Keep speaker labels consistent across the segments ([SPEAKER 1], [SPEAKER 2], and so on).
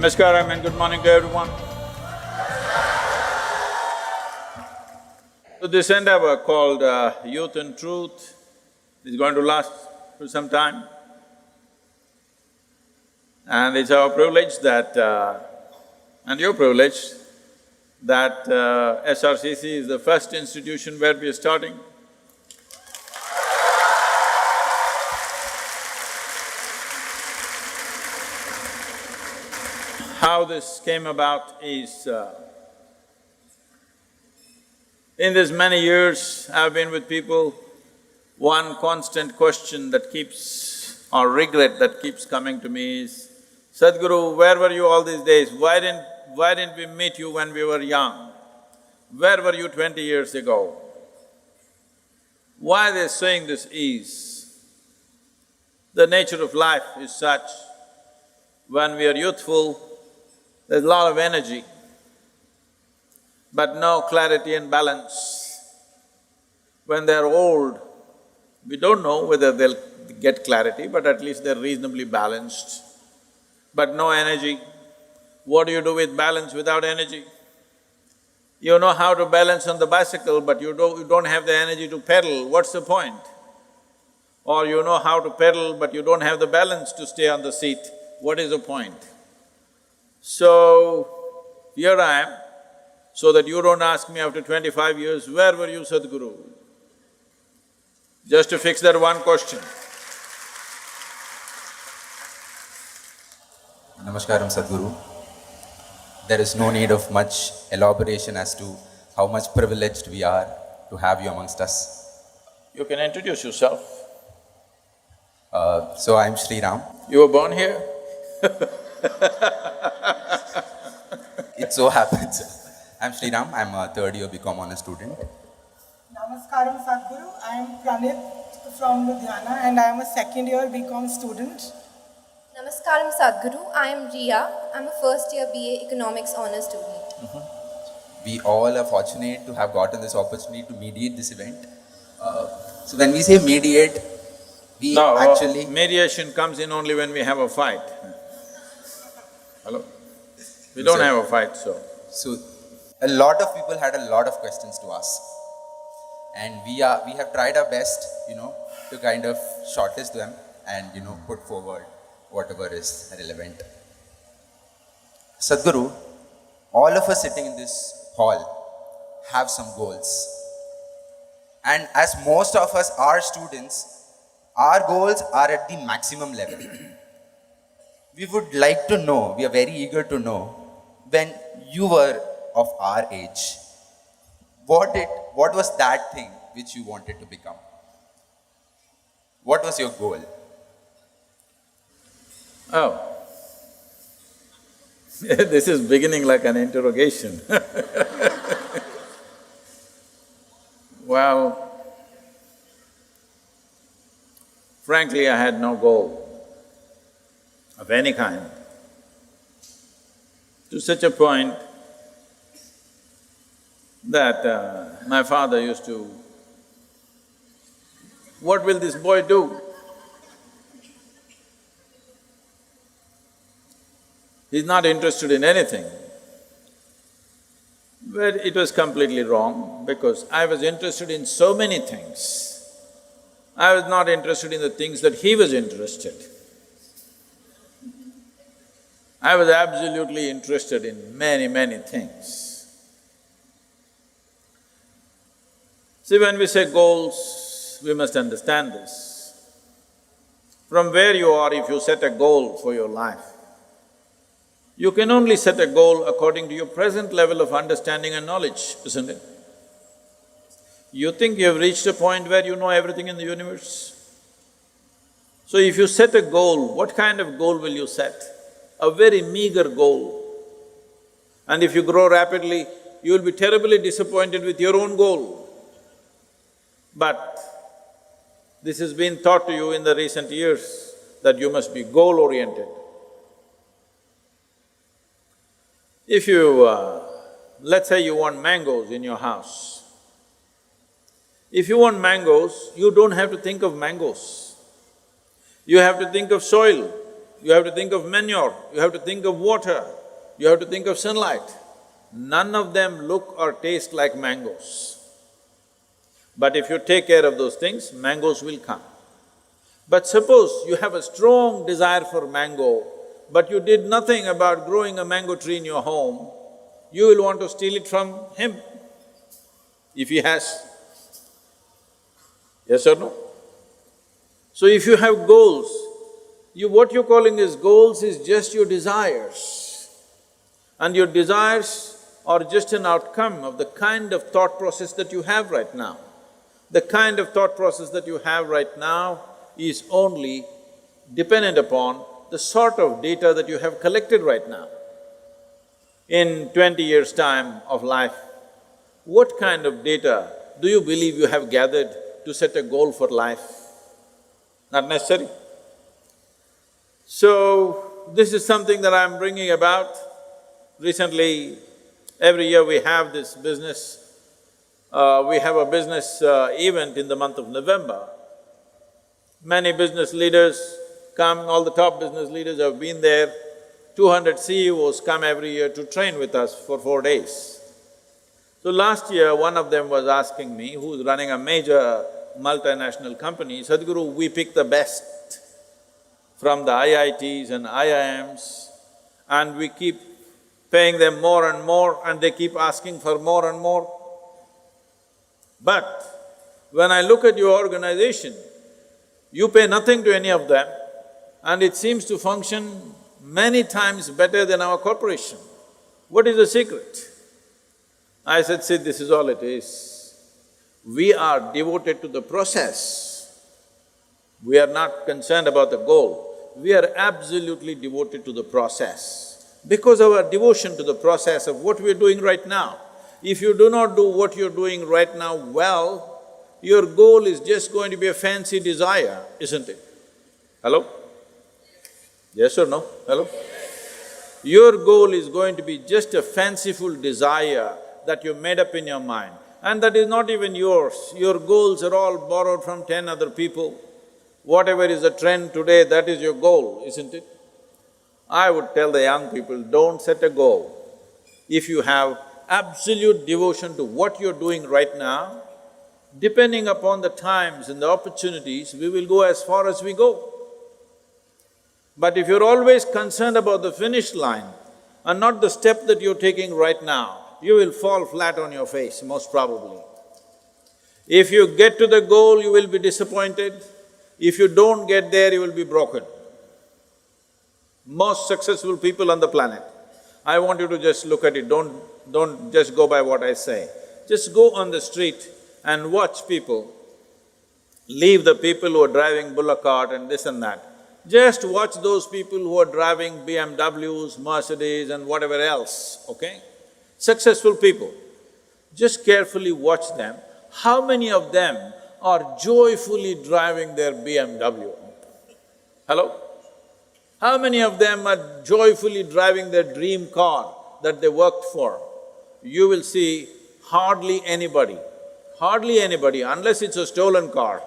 [SPEAKER 1] Namaskaram and good morning to everyone. So this endeavor called Youth and Truth is going to last for some time. And it's our privilege that, and your privilege, that SRCC is the first institution where we are starting. How this came about is, in these many years I've been with people, one constant question that keeps… or regret that keeps coming to me is, Sadhguru, where were you all these days? Why didn't we meet you when we were young? Where were you 20 years ago? Why they're saying this is, the nature of life is such, when we are youthful, there's a lot of energy, but no clarity and balance. When they're old, we don't know whether they'll get clarity, but at least they're reasonably balanced. But no energy. What do you do with balance without energy? You know how to balance on the bicycle, but you don't have the energy to pedal, what's the point? Or you know how to pedal, but you don't have the balance to stay on the seat, what is the point? So, here I am, so that you don't ask me after 25 years, where were you, Sadhguru? Just to fix that one question.
[SPEAKER 2] Namaskaram, Sadhguru. There is no need of much elaboration as to how much privileged we are to have you amongst us.
[SPEAKER 1] You can introduce yourself.
[SPEAKER 2] So I'm Sri Ram.
[SPEAKER 1] You were born here?
[SPEAKER 2] It so happens. I'm Sri Ram, I'm a third year BCom honors student.
[SPEAKER 3] Namaskaram Sadhguru, I am Pranit from Ludhiana and I am a second year BCom student.
[SPEAKER 4] Namaskaram Sadhguru, I am Riya, I am a first year BA Economics honors student.
[SPEAKER 2] We all are fortunate to have gotten this opportunity to mediate this event. So when we say mediate, we actually…
[SPEAKER 1] mediation comes in only when we have a fight. Hello? We don't have a fight, so…
[SPEAKER 2] So, a lot of people had a lot of questions to ask. And we have tried our best, to kind of shortlist them and, put forward whatever is relevant. Sadhguru, all of us sitting in this hall have some goals. And as most of us are students, our goals are at the maximum level. We would like to know, we are very eager to know, when you were of our age, what was that thing which you wanted to become? What was your goal?
[SPEAKER 1] Oh, this is beginning like an interrogation. Well, frankly, I had no goal of any kind, to such a point that my father used to, what will this boy do? He's not interested in anything. But it was completely wrong because I was interested in so many things. I was not interested in the things that he was interested. I was absolutely interested in many things. See, when we say goals, we must understand this. From where you are, if you set a goal for your life, you can only set a goal according to your present level of understanding and knowledge, isn't it? You think you have reached a point where you know everything in the universe? So if you set a goal, what kind of goal will you set? A very meager goal. And if you grow rapidly, you will be terribly disappointed with your own goal. But this has been taught to you in the recent years that you must be goal-oriented. If you… let's say you want mangoes in your house. If you want mangoes, you don't have to think of mangoes. You have to think of soil. you have to think of manure, you have to think of water, you have to think of sunlight. None of them look or taste like mangoes. But if you take care of those things, mangoes will come. But suppose you have a strong desire for mango, but you did nothing about growing a mango tree in your home, you will want to steal it from him, if he has. Yes or no? So if you have goals, what you're calling as goals is just your desires. And your desires are just an outcome of the kind of thought process that you have right now. The kind of thought process that you have right now is only dependent upon the sort of data that you have collected right now. In 20 years' time of life, what kind of data do you believe you have gathered to set a goal for life? Not necessary. So, this is something that I'm bringing about. Recently, every year we have this business, we have a business event in the month of November. Many business leaders come, all the top business leaders have been there. 200 CEOs come every year to train with us for 4 days. So last year, one of them was asking me, who's running a major multinational company, Sadhguru, we pick the best from the IITs and IIMs and we keep paying them more and more and they keep asking for more and more. But when I look at your organization, you pay nothing to any of them and it seems to function many times better than our corporation. What is the secret? I said, see, this is all it is. We are devoted to the process. We are not concerned about the goal. We are absolutely devoted to the process. Because of our devotion to the process of what we are doing right now, if you do not do what you're doing right now well, your goal is just going to be a fancy desire, isn't it? Hello? Yes or no? Hello? Your goal is going to be just a fanciful desire that you made up in your mind, and that is not even yours. Your goals are all borrowed from 10 other people. Whatever is the trend today, that is your goal, isn't it? I would tell the young people, don't set a goal. If you have absolute devotion to what you're doing right now, depending upon the times and the opportunities, we will go as far as we go. But if you're always concerned about the finish line and not the step that you're taking right now, you will fall flat on your face, most probably. If you get to the goal, you will be disappointed. If you don't get there, you will be broken. Most successful people on the planet, I want you to just look at it, don't just go by what I say. Just go on the street and watch people. Leave the people who are driving bullock cart and this and that. Just watch those people who are driving BMWs, Mercedes and whatever else, okay? Successful people. Just carefully watch them. How many of them are joyfully driving their BMW? Hello? How many of them are joyfully driving their dream car that they worked for? You will see hardly anybody, unless it's a stolen car.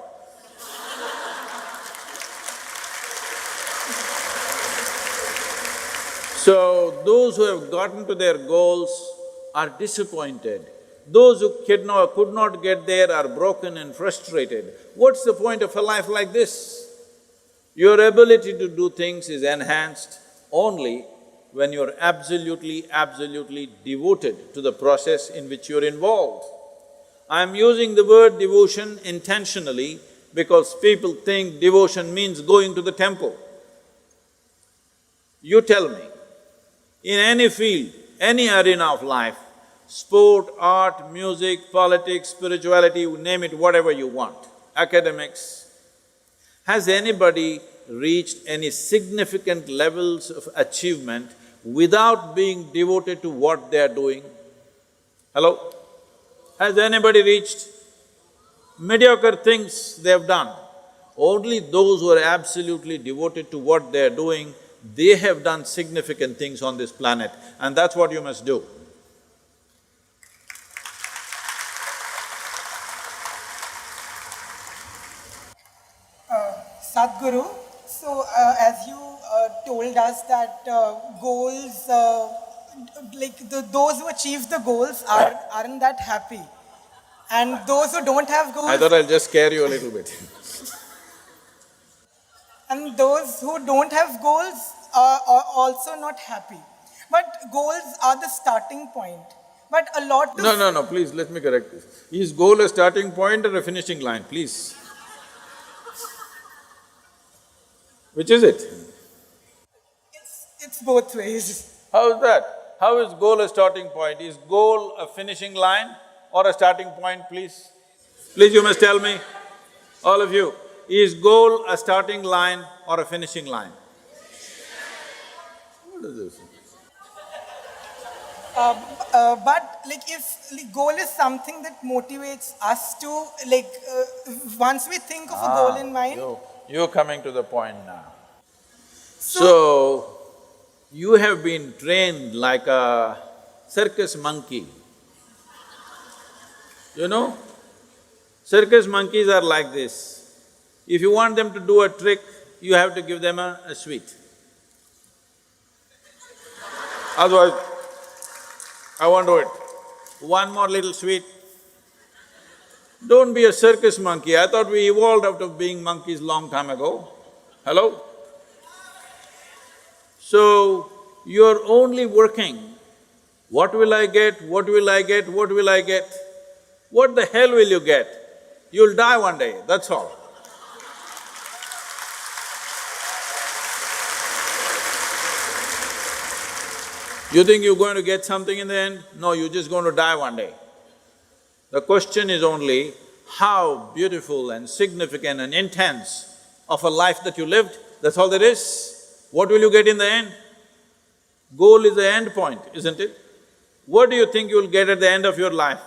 [SPEAKER 1] So, those who have gotten to their goals are disappointed. Those who could not get there are broken and frustrated. What's the point of a life like this? Your ability to do things is enhanced only when you're absolutely devoted to the process in which you're involved. I'm using the word devotion intentionally because people think devotion means going to the temple. You tell me, in any field, any arena of life, sport, art, music, politics, spirituality, you name it, whatever you want, academics, has anybody reached any significant levels of achievement without being devoted to what they are doing? Hello? Has anybody reached mediocre things they have done? Only those who are absolutely devoted to what they are doing, they have done significant things on this planet, and that's what you must do.
[SPEAKER 3] Sadhguru, so as you told us that goals, those who achieve the goals aren't that happy. And those who don't have goals…
[SPEAKER 1] I thought I'll just scare you a little bit.
[SPEAKER 3] And those who don't have goals are also not happy. But goals are the starting point. But a lot…
[SPEAKER 1] No, please, let me correct this. Is goal a starting point or a finishing line, please? Which is it?
[SPEAKER 3] It's both ways.
[SPEAKER 1] How is that? How is goal a starting point? Is goal a finishing line or a starting point, please? Please, you must tell me, all of you, is goal a starting line or a finishing line? What is this?
[SPEAKER 3] But if goal is something that motivates us to once we think of a goal in mind…
[SPEAKER 1] You're coming to the point now. So, you have been trained like a circus monkey. You know, circus monkeys are like this. If you want them to do a trick, you have to give them a sweet. Otherwise, I won't do it. One more little sweet. Don't be a circus monkey. I thought we evolved out of being monkeys long time ago. Hello? So, you're only working, what will I get, what will I get, what will I get? What the hell will you get? You'll die one day, that's all. You think you're going to get something in the end? No, you're just going to die one day. The question is only how beautiful and significant and intense of a life that you lived, that's all there is. What will you get in the end? Goal is the end point, isn't it? What do you think you'll get at the end of your life?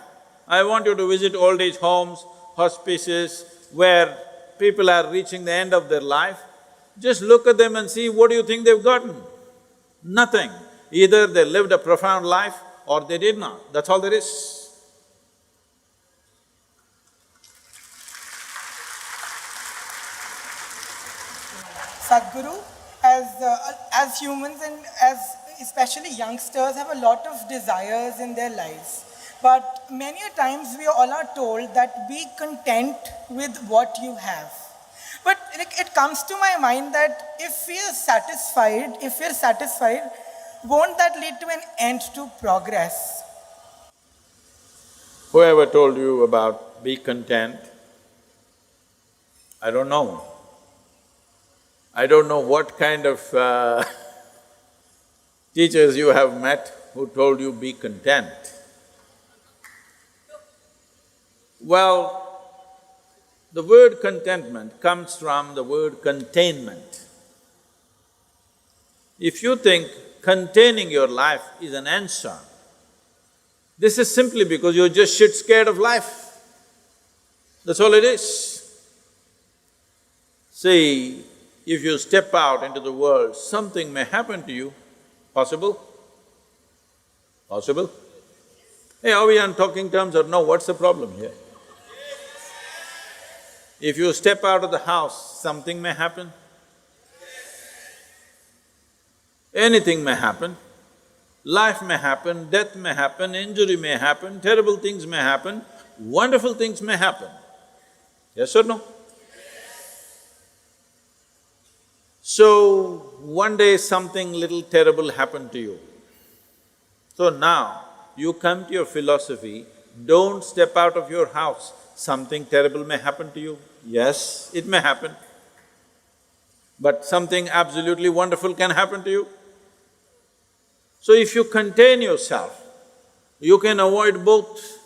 [SPEAKER 1] I want you to visit old age homes, hospices, where people are reaching the end of their life. Just look at them and see what do you think they've gotten? Nothing. Either they lived a profound life or they did not, that's all there is.
[SPEAKER 3] Sadhguru, as humans and as especially youngsters have a lot of desires in their lives. But many a times we all are told that be content with what you have. But it comes to my mind that if we are satisfied, won't that lead to an end to progress?
[SPEAKER 1] Whoever told you about be content, I don't know. I don't know what kind of teachers you have met who told you be content. Well, the word contentment comes from the word containment. If you think containing your life is an answer, this is simply because you're just shit scared of life. That's all it is. See, if you step out into the world, something may happen to you. Possible? Possible? Hey, are we on talking terms or no? What's the problem here? If you step out of the house, something may happen. Anything may happen. Life may happen, death may happen, injury may happen, terrible things may happen, wonderful things may happen. Yes or no? So, one day something little terrible happened to you. So now, you come to your philosophy, don't step out of your house, something terrible may happen to you. Yes, it may happen. But something absolutely wonderful can happen to you. So if you contain yourself, you can avoid both.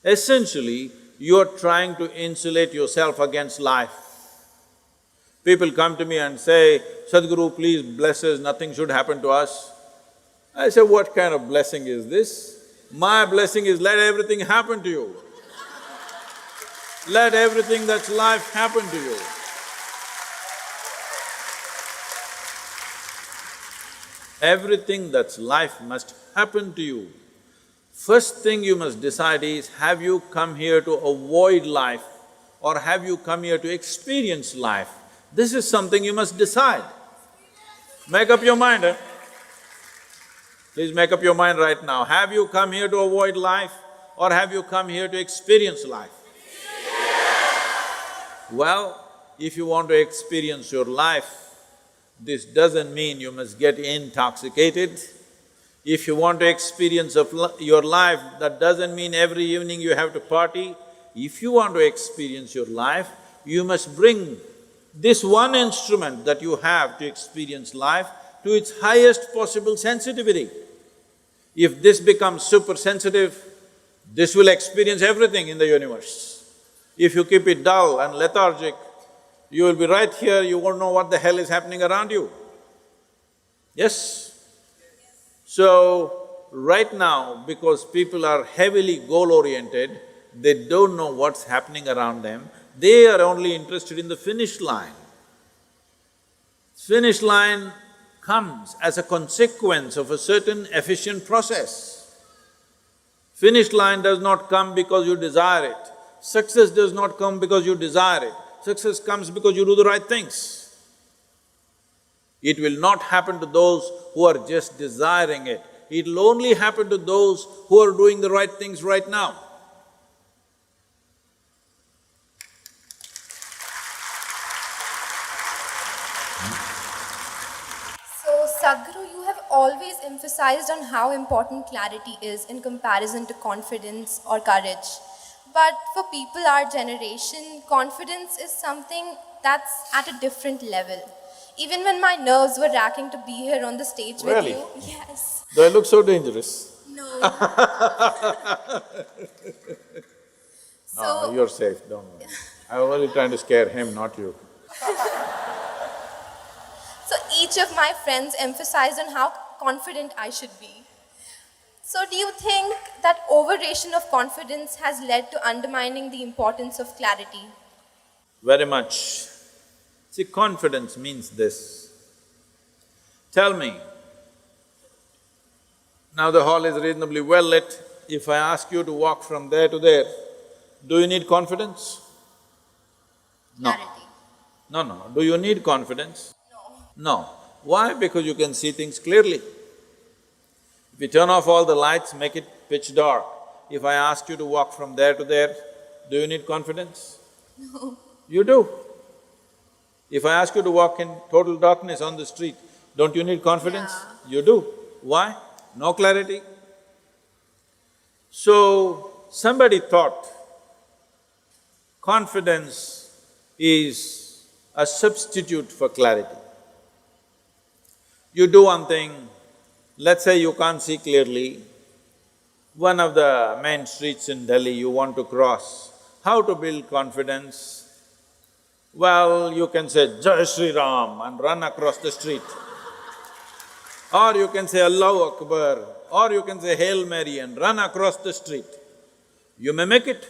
[SPEAKER 1] Essentially, you're trying to insulate yourself against life. People come to me and say, Sadhguru, please bless us, nothing should happen to us. I say, what kind of blessing is this? My blessing is let everything happen to you. Let everything that's life happen to you. Everything that's life must happen to you. First thing you must decide is, have you come here to avoid life or have you come here to experience life? This is something you must decide. Make up your mind, eh? Please make up your mind right now. Have you come here to avoid life or have you come here to experience life? Well, if you want to experience your life, this doesn't mean you must get intoxicated. If you want to experience your life, that doesn't mean every evening you have to party. If you want to experience your life, you must bring this one instrument that you have to experience life to its highest possible sensitivity. If this becomes super sensitive, this will experience everything in the universe. If you keep it dull and lethargic, you will be right here, you won't know what the hell is happening around you. Yes? So, right now, because people are heavily goal-oriented, they don't know what's happening around them, they are only interested in the finish line. Finish line comes as a consequence of a certain efficient process. Finish line does not come because you desire it. Success does not come because you desire it. Success comes because you do the right things. It will not happen to those who are just desiring it. It'll only happen to those who are doing the right things right now.
[SPEAKER 4] So, Sadhguru, you have always emphasized on how important clarity is in comparison to confidence or courage. But for people our generation, confidence is something that's at a different level. Even when my nerves were racking to be here on the stage
[SPEAKER 1] Really?
[SPEAKER 4] with you… Yes.
[SPEAKER 1] Do I look so dangerous?
[SPEAKER 4] No.
[SPEAKER 1] No, you're safe, don't worry. I was only trying to scare him, not you.
[SPEAKER 4] So each of my friends emphasized on how confident I should be. So do you think that overration of confidence has led to undermining the importance of clarity?
[SPEAKER 1] Very much. See, confidence means this. Tell me, now the hall is reasonably well lit, if I ask you to walk from there to there, do you need confidence? No.
[SPEAKER 4] Clarity.
[SPEAKER 1] No. Do you need confidence?
[SPEAKER 4] No.
[SPEAKER 1] No. Why? Because you can see things clearly. If you turn off all the lights, make it pitch dark, if I ask you to walk from there to there, do you need confidence?
[SPEAKER 4] No.
[SPEAKER 1] You do. If I ask you to walk in total darkness on the street, don't you need confidence?
[SPEAKER 4] Yeah.
[SPEAKER 1] You do. Why? No clarity. So, somebody thought confidence is a substitute for clarity. You do one thing, let's say you can't see clearly, one of the main streets in Delhi you want to cross. How to build confidence? Well, you can say, Jai Shri Ram and run across the street. Or you can say, Allahu Akbar, or you can say, Hail Mary and run across the street. You may make it.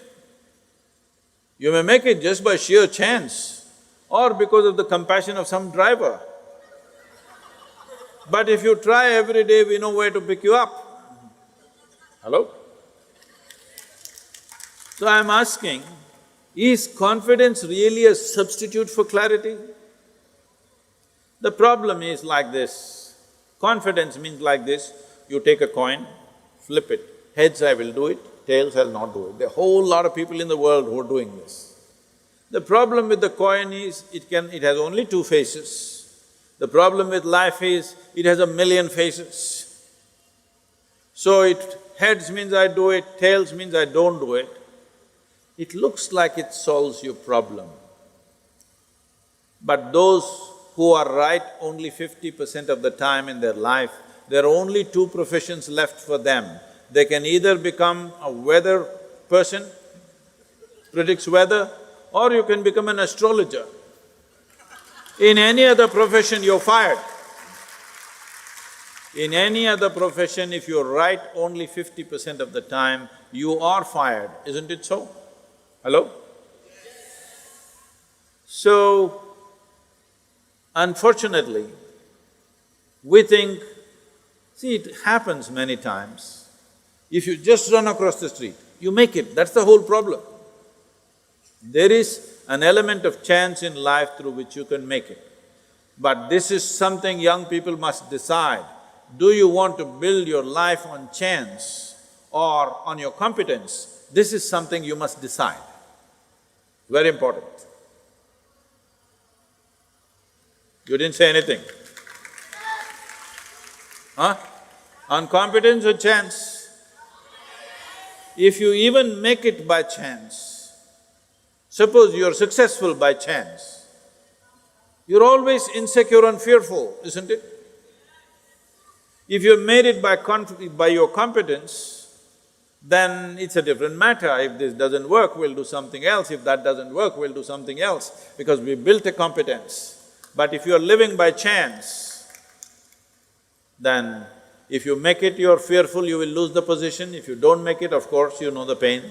[SPEAKER 1] You may make it just by sheer chance or because of the compassion of some driver. But if you try every day, we know where to pick you up. Hello? So I'm asking, is confidence really a substitute for clarity? The problem is like this, confidence means like this, you take a coin, flip it, heads I will do it, tails I'll not do it. There are a whole lot of people in the world who are doing this. The problem with the coin is it has only two faces. The problem with life is, it has a million faces. So heads means I do it, tails means I don't do it. It looks like it solves your problem. But those who are right only 50% of the time in their life, there are only two professions left for them. They can either become a weather person, predicts weather, or you can become an astrologer. In any other profession, you're fired. In any other profession, if you're right only 50% of the time, you are fired, isn't it so? Hello? So, unfortunately, we think, see, it happens many times. If you just run across the street, you make it, that's the whole problem. There is an element of chance in life through which you can make it. But this is something young people must decide. Do you want to build your life on chance or on your competence? This is something you must decide. Very important. You didn't say anything. Huh? On competence or chance? If you even make it by chance, suppose you're successful by chance, you're always insecure and fearful, isn't it? If you made it by your competence, then it's a different matter. If this doesn't work, we'll do something else. If that doesn't work, we'll do something else, because we built a competence. But if you're living by chance, then if you make it, you're fearful, you will lose the position. If you don't make it, of course, you know the pain.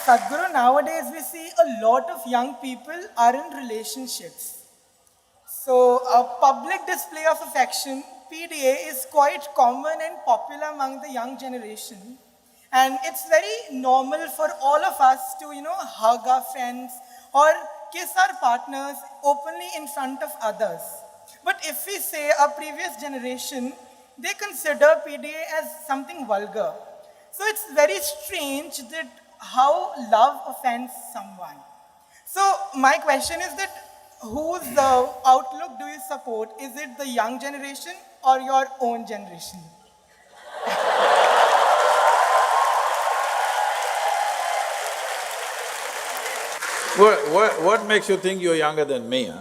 [SPEAKER 3] Sadhguru, nowadays we see a lot of young people are in relationships. So a public display of affection, PDA, is quite common and popular among the young generation. And it's very normal for all of us to, hug our friends or kiss our partners openly in front of others. But if we say our previous generation, they consider PDA as something vulgar. So it's very strange that how love offends someone. So my question is that whose outlook do you support? Is it the young generation or your own generation?
[SPEAKER 1] What makes you think you're younger than me, huh?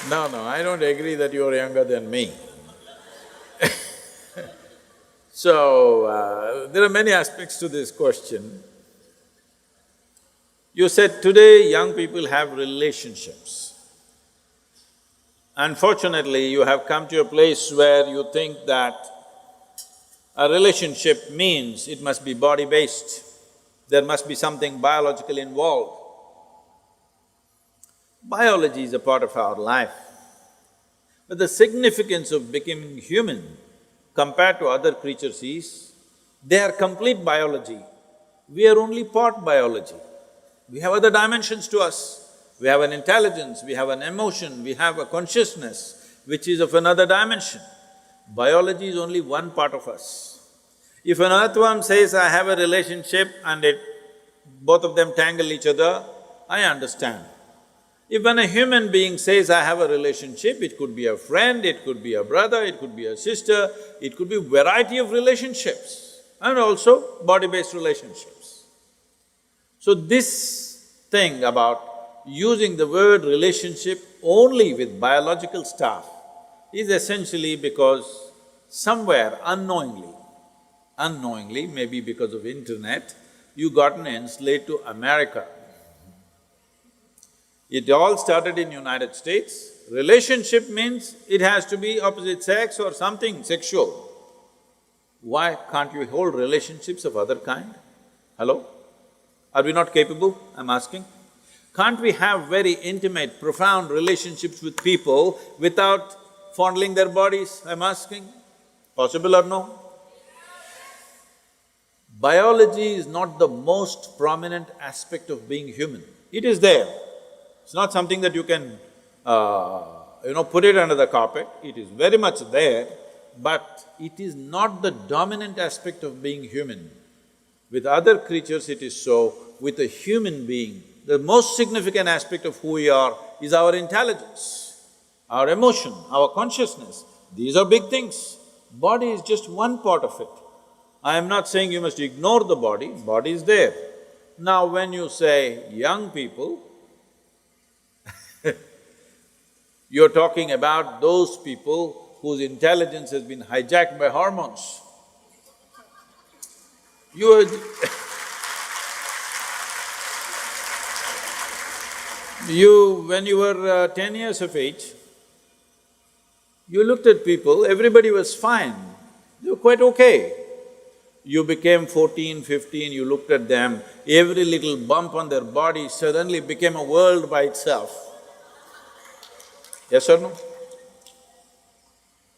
[SPEAKER 1] No, I don't agree that you're younger than me. So, there are many aspects to this question. You said today young people have relationships. Unfortunately, you have come to a place where you think that a relationship means it must be body-based, there must be something biological involved. Biology is a part of our life, but the significance of becoming human compared to other creatures is, they are complete biology, we are only part biology. We have other dimensions to us, we have an intelligence, we have an emotion, we have a consciousness which is of another dimension. Biology is only one part of us. If an earthworm says, I have a relationship and both of them tangle each other, I understand. If when a human being says, I have a relationship, it could be a friend, it could be a brother, it could be a sister, it could be a variety of relationships and also body-based relationships. So this thing about using the word relationship only with biological stuff is essentially because somewhere unknowingly, maybe because of internet, you gotten enslaved to America. It all started in United States. Relationship means it has to be opposite sex or something sexual. Why can't you hold relationships of other kind? Hello? Are we not capable, I'm asking? Can't we have very intimate, profound relationships with people without fondling their bodies, I'm asking? Possible or no? Biology is not the most prominent aspect of being human. It is there. It's not something that you can, put it under the carpet. It is very much there, but it is not the dominant aspect of being human. With other creatures it is so, with a human being, the most significant aspect of who we are is our intelligence, our emotion, our consciousness. These are big things. Body is just one part of it. I am not saying you must ignore the body is there. Now when you say young people, you're talking about those people whose intelligence has been hijacked by hormones. When you were 10 years of age, you looked at people, everybody was fine, they were quite okay. You became 14, 15, you looked at them, every little bump on their body suddenly became a world by itself. Yes or no?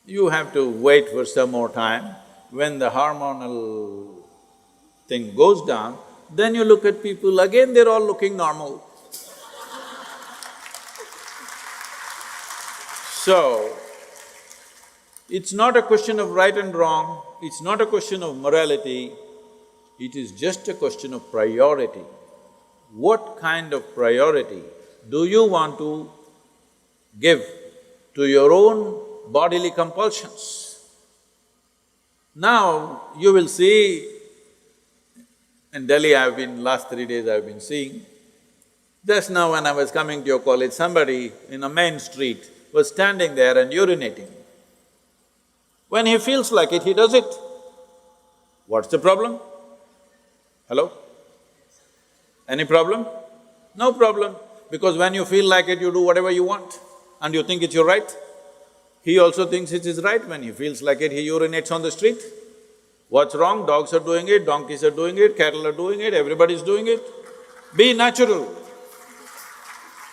[SPEAKER 1] You have to wait for some more time. When the hormonal thing goes down, then you look at people, again they're all looking normal. So, it's not a question of right and wrong, it's not a question of morality, it is just a question of priority. What kind of priority do you want to give to your own bodily compulsions? Now, you will see, in Delhi last 3 days I've been seeing, just now when I was coming to your college, somebody in a main street was standing there and urinating. When he feels like it, he does it. What's the problem? Hello? Any problem? No problem, because when you feel like it, you do whatever you want and you think it's your right. He also thinks it is right. When he feels like it, he urinates on the street. What's wrong? Dogs are doing it, donkeys are doing it, cattle are doing it, everybody's doing it. Be natural.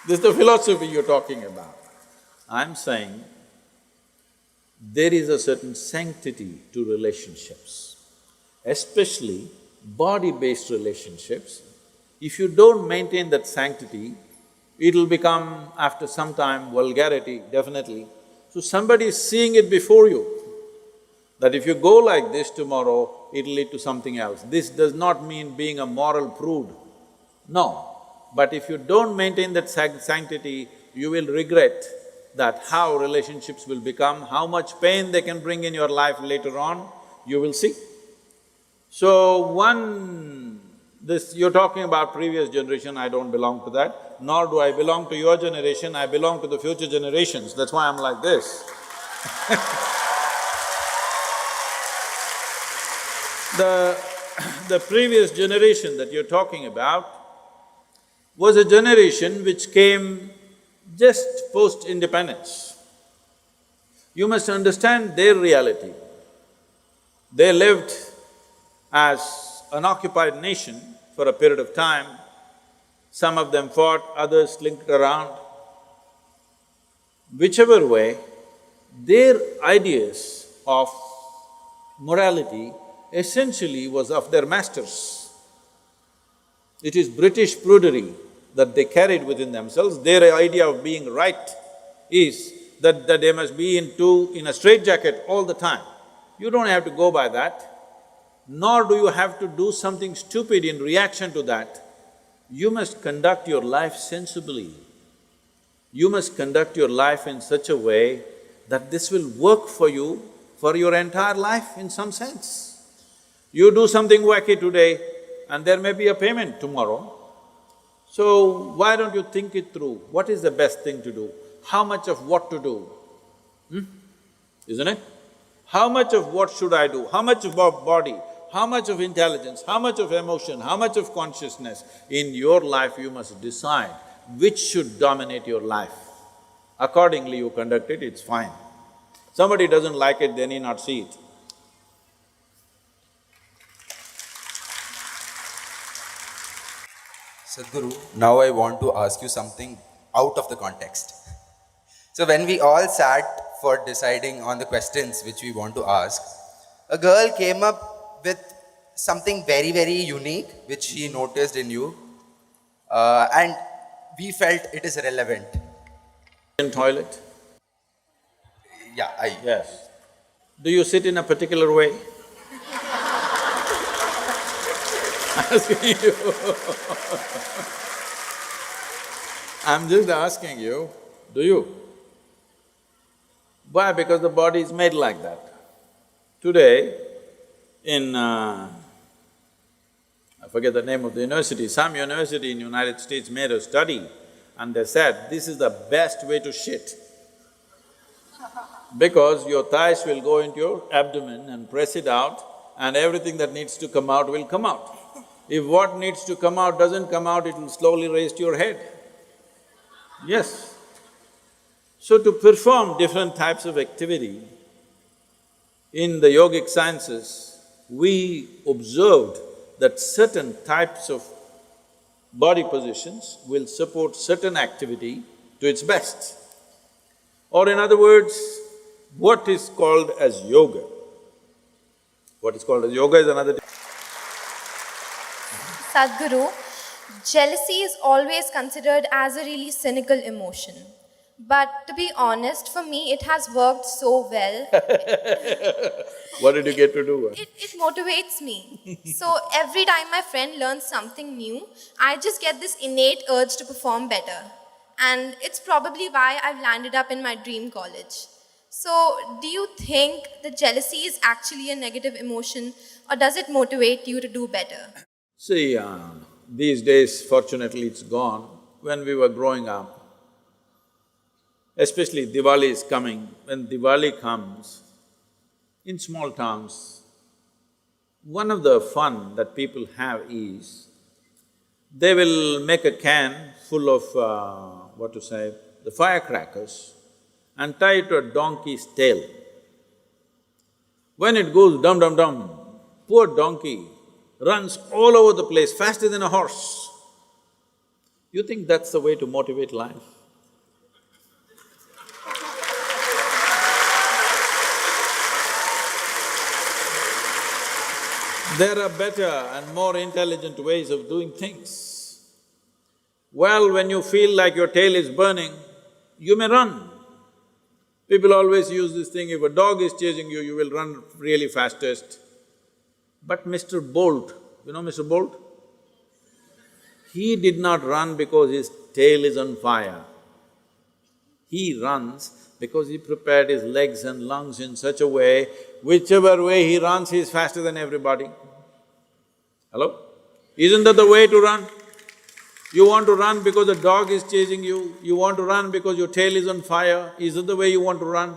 [SPEAKER 1] This is the philosophy you're talking about. I'm saying there is a certain sanctity to relationships, especially body-based relationships. If you don't maintain that sanctity, it'll become, after some time, vulgarity, definitely. So somebody is seeing it before you, that if you go like this tomorrow, it'll lead to something else. This does not mean being a moral prude, no. But if you don't maintain that sanctity, you will regret that how relationships will become, how much pain they can bring in your life later on, you will see. So you're talking about previous generation, I don't belong to that, nor do I belong to your generation, I belong to the future generations, that's why I'm like this. The previous generation that you're talking about was a generation which came just post-independence. You must understand their reality. They lived as an occupied nation for a period of time. Some of them fought, others slinked around. Whichever way, their ideas of morality essentially was of their masters. It is British prudery that they carried within themselves. Their idea of being right is that they must be in a straitjacket all the time. You don't have to go by that, nor do you have to do something stupid in reaction to that. You must conduct your life sensibly. You must conduct your life in such a way that this will work for you for your entire life in some sense. You do something wacky today and there may be a payment tomorrow. So why don't you think it through? What is the best thing to do? How much of what to do? Isn't it? How much of what should I do? How much of body? How much of intelligence? How much of emotion? How much of consciousness? In your life you must decide which should dominate your life. Accordingly you conduct it, it's fine. Somebody doesn't like it, they need not see it.
[SPEAKER 2] Sadhguru, now I want to ask you something out of the context. So when we all sat for deciding on the questions which we want to ask, a girl came up with something very, very unique which she noticed in you, and we felt it is relevant.
[SPEAKER 1] In toilet?
[SPEAKER 2] Yeah,
[SPEAKER 1] Yes. Do you sit in a particular way? Asking you. I'm just asking you, do you? Why? Because the body is made like that. Today, I forget the name of the university, some university in United States made a study and they said, this is the best way to shit. Because your thighs will go into your abdomen and press it out and everything that needs to come out will come out. If what needs to come out doesn't come out, it will slowly raise to your head. Yes. So to perform different types of activity, in the yogic sciences, we observed that certain types of body positions will support certain activity to its best. Or in other words, What is called as yoga? What is called as yoga is another…
[SPEAKER 4] Sadhguru, jealousy is always considered as a really cynical emotion. But to be honest, for me, it has worked so well.
[SPEAKER 1] What did you get to do?
[SPEAKER 4] It motivates me. So every time my friend learns something new, I just get this innate urge to perform better. And it's probably why I've landed up in my dream college. So, do you think that jealousy is actually a negative emotion, or does it motivate you to do better?
[SPEAKER 1] See, these days, fortunately, it's gone. When we were growing up, especially Diwali is coming, when Diwali comes, in small towns, one of the fun that people have is, they will make a can full of, the firecrackers and tie it to a donkey's tail. When it goes dum-dum-dum, poor donkey runs all over the place faster than a horse. You think that's the way to motivate life? There are better and more intelligent ways of doing things. Well, when you feel like your tail is burning, you may run. People always use this thing, if a dog is chasing you, you will run really fastest. But Mr. Bolt, you know Mr. Bolt? He did not run because his tail is on fire. He runs because he prepared his legs and lungs in such a way, whichever way he runs, he is faster than everybody. Hello? Isn't that the way to run? You want to run because a dog is chasing you, you want to run because your tail is on fire, is that the way you want to run?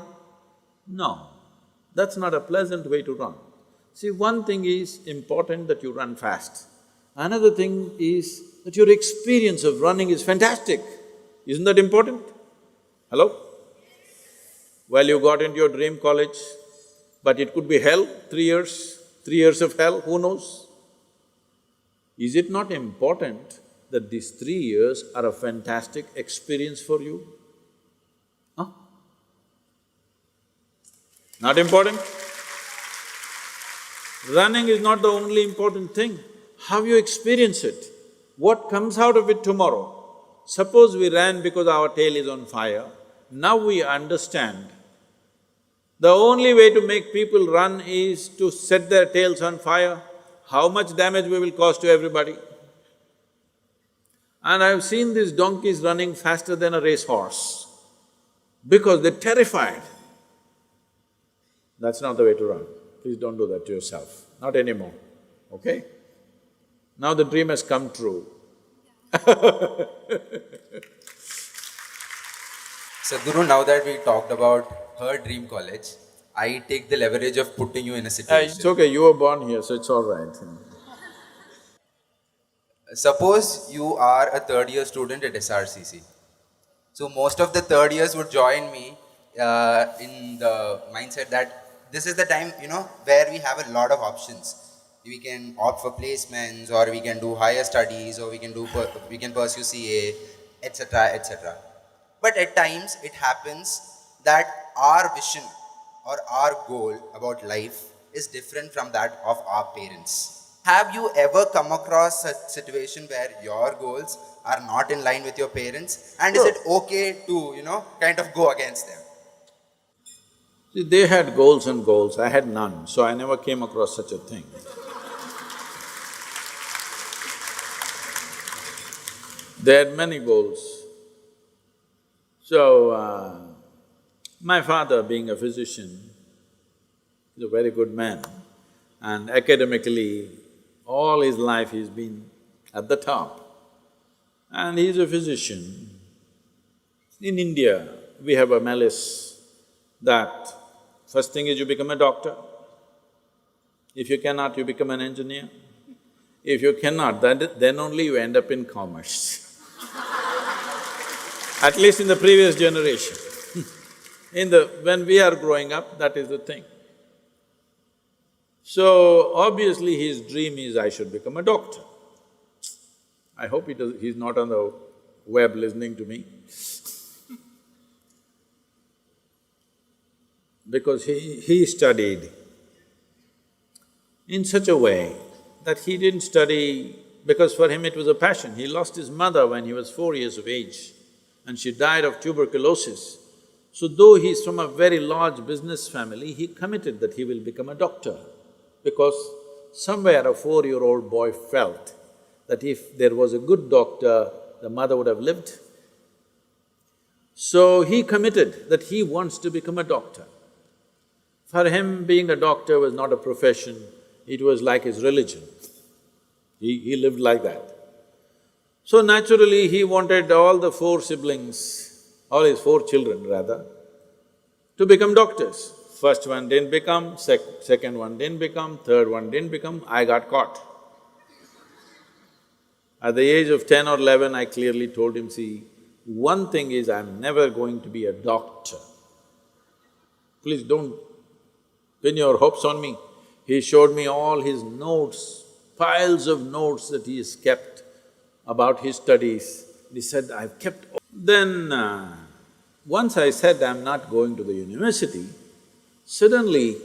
[SPEAKER 1] No, that's not a pleasant way to run. See, one thing is important that you run fast. Another thing is that your experience of running is fantastic. Isn't that important? Hello? Well, you got into your dream college, but it could be hell, 3 years of hell, who knows? Is it not important that these 3 years are a fantastic experience for you? Huh? Not important? Running is not the only important thing, how you experience it, what comes out of it tomorrow. Suppose we ran because our tail is on fire, now we understand the only way to make people run is to set their tails on fire, how much damage we will cause to everybody. And I've seen these donkeys running faster than a racehorse because they're terrified. That's not the way to run. Please don't do that to yourself, not anymore, okay? Now the dream has come true.
[SPEAKER 2] Sadhguru, now that we talked about her dream college, I take the leverage of putting you in a situation.
[SPEAKER 1] It's okay, you were born here, so it's all right.
[SPEAKER 2] Suppose you are a third-year student at SRCC. So most of the third years would join me in the mindset that this is the time, where we have a lot of options. We can opt for placements, or we can do higher studies, or we can pursue CA, etc., etc. But at times it happens that our vision or our goal about life is different from that of our parents. Have you ever come across a situation where your goals are not in line with your parents? And is it okay to, kind of go against them?
[SPEAKER 1] See, they had goals and goals, I had none, so I never came across such a thing. They had many goals. So, my father being a physician, he's a very good man, and academically, all his life he's been at the top. And he's a physician. In India, we have a malice that first thing is you become a doctor. If you cannot, you become an engineer. If you cannot, then only you end up in commerce. At least in the previous generation. When we are growing up, that is the thing. So, obviously his dream is, I should become a doctor. I hope he's not on the web listening to me. because he studied in such a way that he didn't study because for him it was a passion. He lost his mother when he was 4 years of age and she died of tuberculosis. So though he's from a very large business family, he committed that he will become a doctor because somewhere a 4-year-old boy felt that if there was a good doctor, the mother would have lived. So he committed that he wants to become a doctor. For him, being a doctor was not a profession, it was like his religion. He lived like that. So naturally, he wanted all the 4 siblings, all his 4 children rather, to become doctors. First one didn't become, second one didn't become, third one didn't become, I got caught. At the age of 10 or 11, I clearly told him, see, one thing is I'm never going to be a doctor. Please don't pin your hopes on me. He showed me all his notes, piles of notes that he has kept about his studies. He said, I've kept… Then, once I said I'm not going to the university, suddenly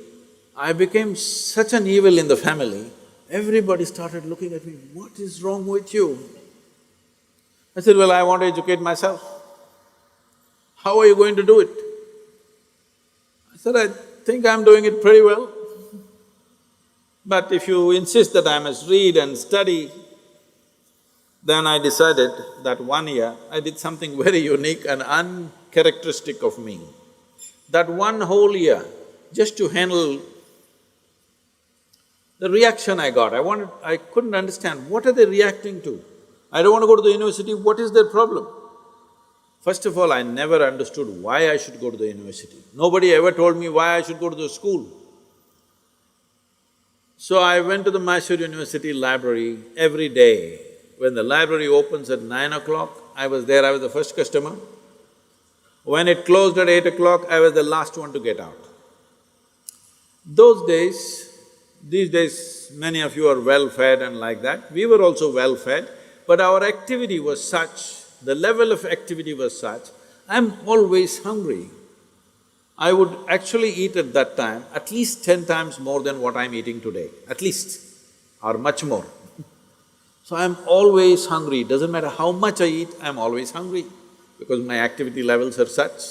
[SPEAKER 1] I became such an evil in the family, everybody started looking at me, what is wrong with you? I said, well, I want to educate myself. How are you going to do it? I said, I think I'm doing it pretty well. But if you insist that I must read and study, then I decided that 1 year I did something very unique and uncharacteristic of me. That 1 whole year, just to handle the reaction I got, I couldn't understand, what are they reacting to? I don't want to go to the university, what is their problem? First of all, I never understood why I should go to the university. Nobody ever told me why I should go to the school. So I went to the Mysore University library every day. When the library opens at 9 o'clock, I was there, I was the first customer. When it closed at 8 o'clock, I was the last one to get out. These days, many of you are well-fed and like that. We were also well-fed, but our activity was such, the level of activity was such, I'm always hungry. I would actually eat at that time at least 10 times more than what I'm eating today, at least, or much more. So I'm always hungry, doesn't matter how much I eat, I'm always hungry because my activity levels are such.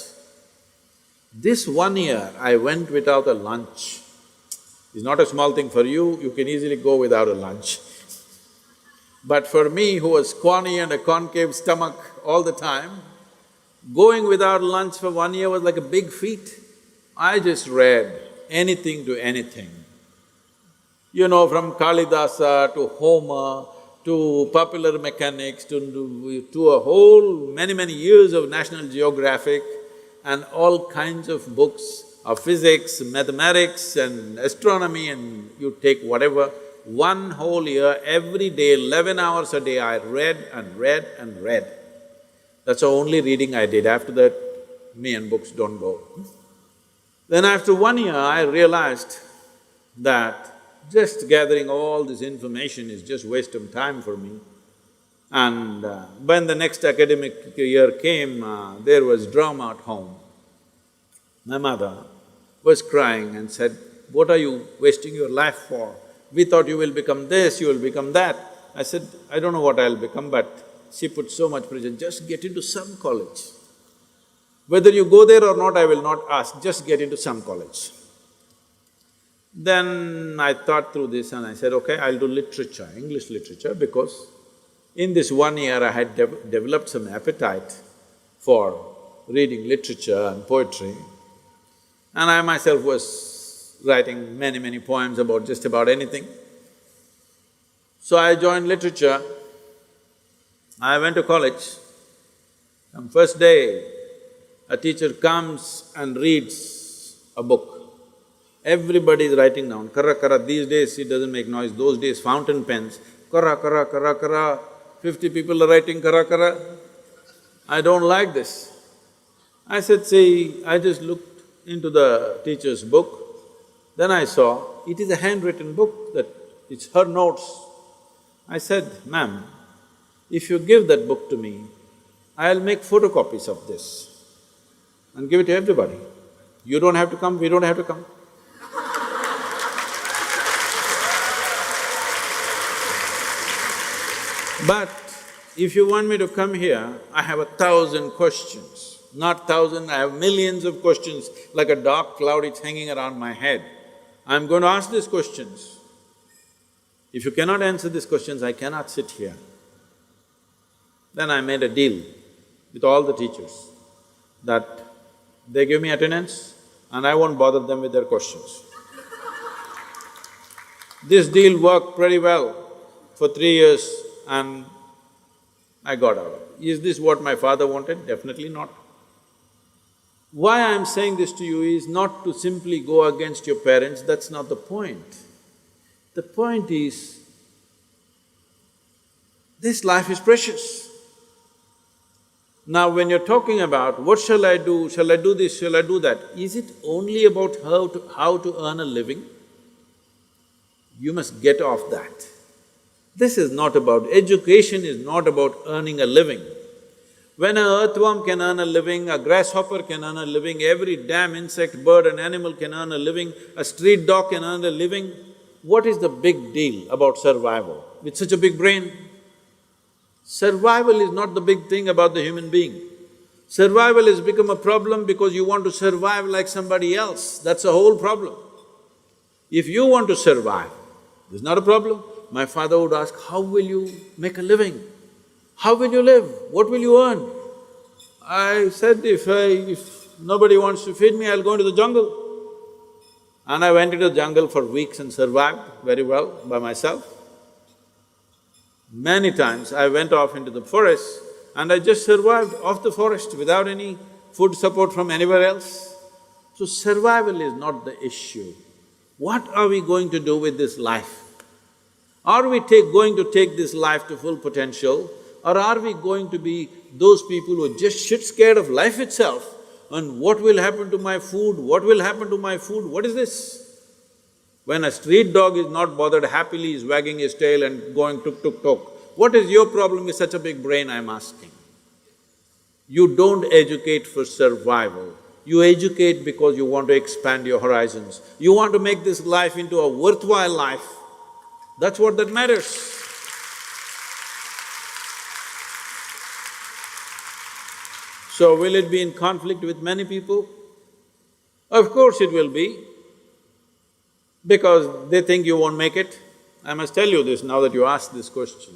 [SPEAKER 1] This 1 year, I went without a lunch. It's not a small thing for you, you can easily go without a lunch. But for me, who was scrawny and a concave stomach all the time, going without lunch for 1 year was like a big feat. I just read anything to anything. You know, from Kalidasa to Homer, to popular mechanics, to a whole many years of National Geographic and all kinds of books of physics, mathematics and astronomy, and you take whatever. 1 whole year, every day, 11 hours a day, I read and read and read. That's the only reading I did. After that, me and books don't go. Then after 1 year, I realized that just gathering all this information is just waste of time for me. And when the next academic year came, there was drama at home. My mother was crying and said, what are you wasting your life for? We thought you will become this, you will become that. I said, I don't know what I'll become, but she put so much pressure, just get into some college. Whether you go there or not, I will not ask, just get into some college. Then I thought through this and I said, okay, I'll do literature, English literature, because in this 1 year I had developed some appetite for reading literature and poetry. And I myself was writing many poems about just about anything. So I joined literature. I went to college. On first day, a teacher comes and reads a book. Everybody is writing down, kara kara, these days it doesn't make noise, those days fountain pens, kara kara kara kara, 50 people are writing kara kara. I don't like this. I said, see, I just looked into the teacher's book, then I saw it is a handwritten book, that it's her notes. I said, ma'am, if you give that book to me, I'll make photocopies of this and give it to everybody. You don't have to come, we don't have to come. But if you want me to come here, I have 1,000 questions. Not 1,000, I have millions of questions, like a dark cloud, it's hanging around my head. I'm going to ask these questions. If you cannot answer these questions, I cannot sit here. Then I made a deal with all the teachers that they give me attendance and I won't bother them with their questions. This deal worked pretty well for 3 years and I got out. Is this what my father wanted? Definitely not. Why I'm saying this to you is not to simply go against your parents, that's not the point. The point is, this life is precious. Now when you're talking about, what shall I do this, shall I do that, is it only about how to earn a living? You must get off that. This is not about… education is not about earning a living. When an earthworm can earn a living, a grasshopper can earn a living, every damn insect, bird and animal can earn a living, a street dog can earn a living, what is the big deal about survival with such a big brain? Survival is not the big thing about the human being. Survival has become a problem because you want to survive like somebody else, that's the whole problem. If you want to survive, there's not a problem. My father would ask, how will you make a living? How will you live? What will you earn? I said, if nobody wants to feed me, I'll go into the jungle. And I went into the jungle for weeks and survived very well by myself. Many times I went off into the forest and I just survived off the forest without any food support from anywhere else. So survival is not the issue. What are we going to do with this life? Are we going to take this life to full potential, or are we going to be those people who are just shit scared of life itself and what will happen to my food, what will happen to my food, what is this? When a street dog is not bothered, happily is wagging his tail and going tuk tuk tuk, what is your problem with such a big brain, I'm asking? You don't educate for survival, you educate because you want to expand your horizons. You want to make this life into a worthwhile life, that's what that matters. So will it be in conflict with many people? Of course it will be, because they think you won't make it. I must tell you this now that you asked this question.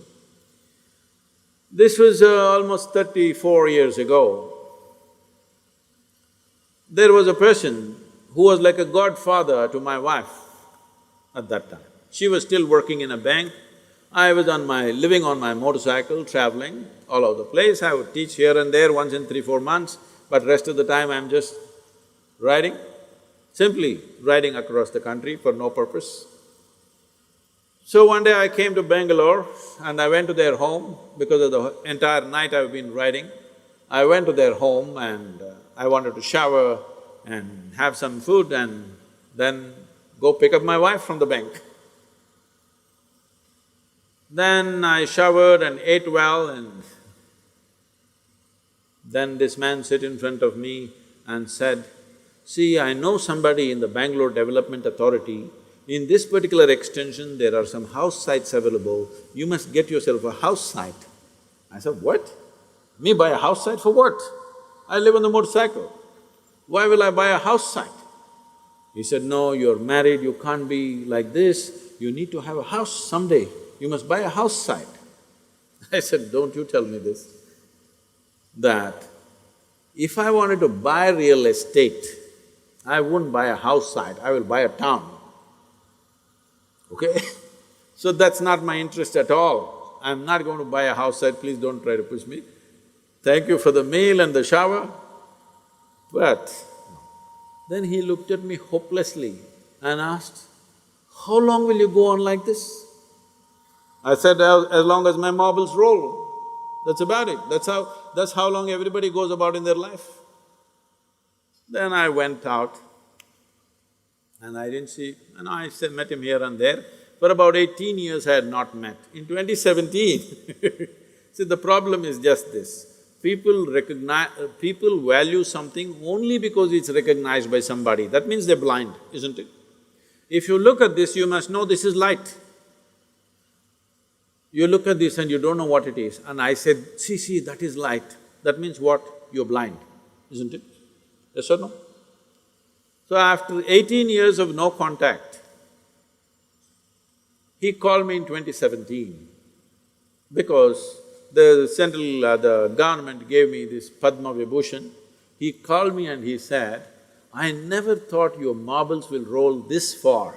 [SPEAKER 1] This was almost 34 years ago. There was a person who was like a godfather to my wife at that time. She was still working in a bank. I was living on my motorcycle, traveling all over the place. I would teach here and there once in 3-4 months, but rest of the time I'm just riding, simply riding across the country for no purpose. So one day I came to Bangalore and I went to their home because of the entire night I've been riding. I went to their home and I wanted to shower and have some food and then go pick up my wife from the bank. Then I showered and ate well and then this man sit in front of me and said, see, I know somebody in the Bangalore Development Authority, in this particular extension there are some house sites available, you must get yourself a house site. I said, what? Me buy a house site for what? I live on the motorcycle. Why will I buy a house site? He said, no, you're married, you can't be like this, you need to have a house someday. You must buy a house site. I said, don't you tell me this, that if I wanted to buy real estate, I wouldn't buy a house site, I will buy a town, okay? So that's not my interest at all. I'm not going to buy a house site, please don't try to push me. Thank you for the meal and the shower, but… Then he looked at me hopelessly and asked, how long will you go on like this? I said, as long as my marbles roll, that's about it. That's how long everybody goes about in their life. Then I went out and I didn't see… and I met him here and there. For about 18 years I had not met. In 2017 see, the problem is just this. people value something only because it's recognized by somebody. That means they're blind, isn't it? If you look at this, you must know this is light. You look at this and you don't know what it is, and I said, see, that is light. That means what? You're blind, isn't it? Yes or no? So after 18 years of no contact, he called me in 2017 because the government gave me this Padma Vibhushan. He called me and he said, I never thought your marbles will roll this far.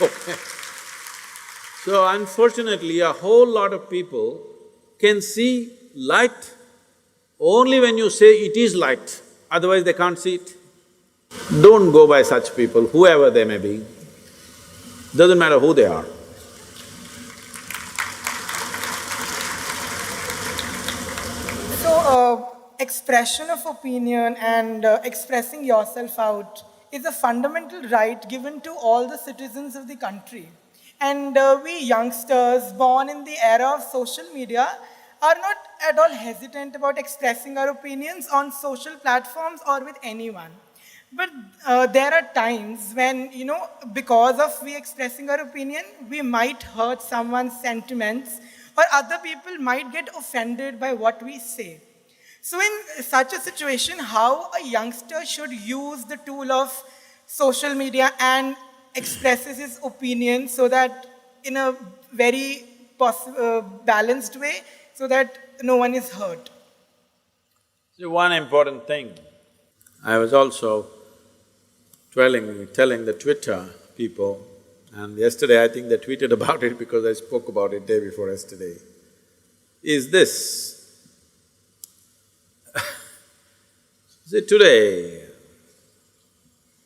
[SPEAKER 1] Okay. So unfortunately, a whole lot of people can see light only when you say it is light, otherwise they can't see it. Don't go by such people, whoever they may be, doesn't matter who they are.
[SPEAKER 3] So, expression of opinion and expressing yourself out is a fundamental right given to all the citizens of the country. And we youngsters born in the era of social media are not at all hesitant about expressing our opinions on social platforms or with anyone. But there are times when, because of we expressing our opinion, we might hurt someone's sentiments or other people might get offended by what we say. So in such a situation, how a youngster should use the tool of social media and expresses his opinion so that in a very balanced way, so that no one is hurt.
[SPEAKER 1] See, one important thing, I was also telling the Twitter people, and yesterday I think they tweeted about it because I spoke about it day before yesterday, is this. See, today,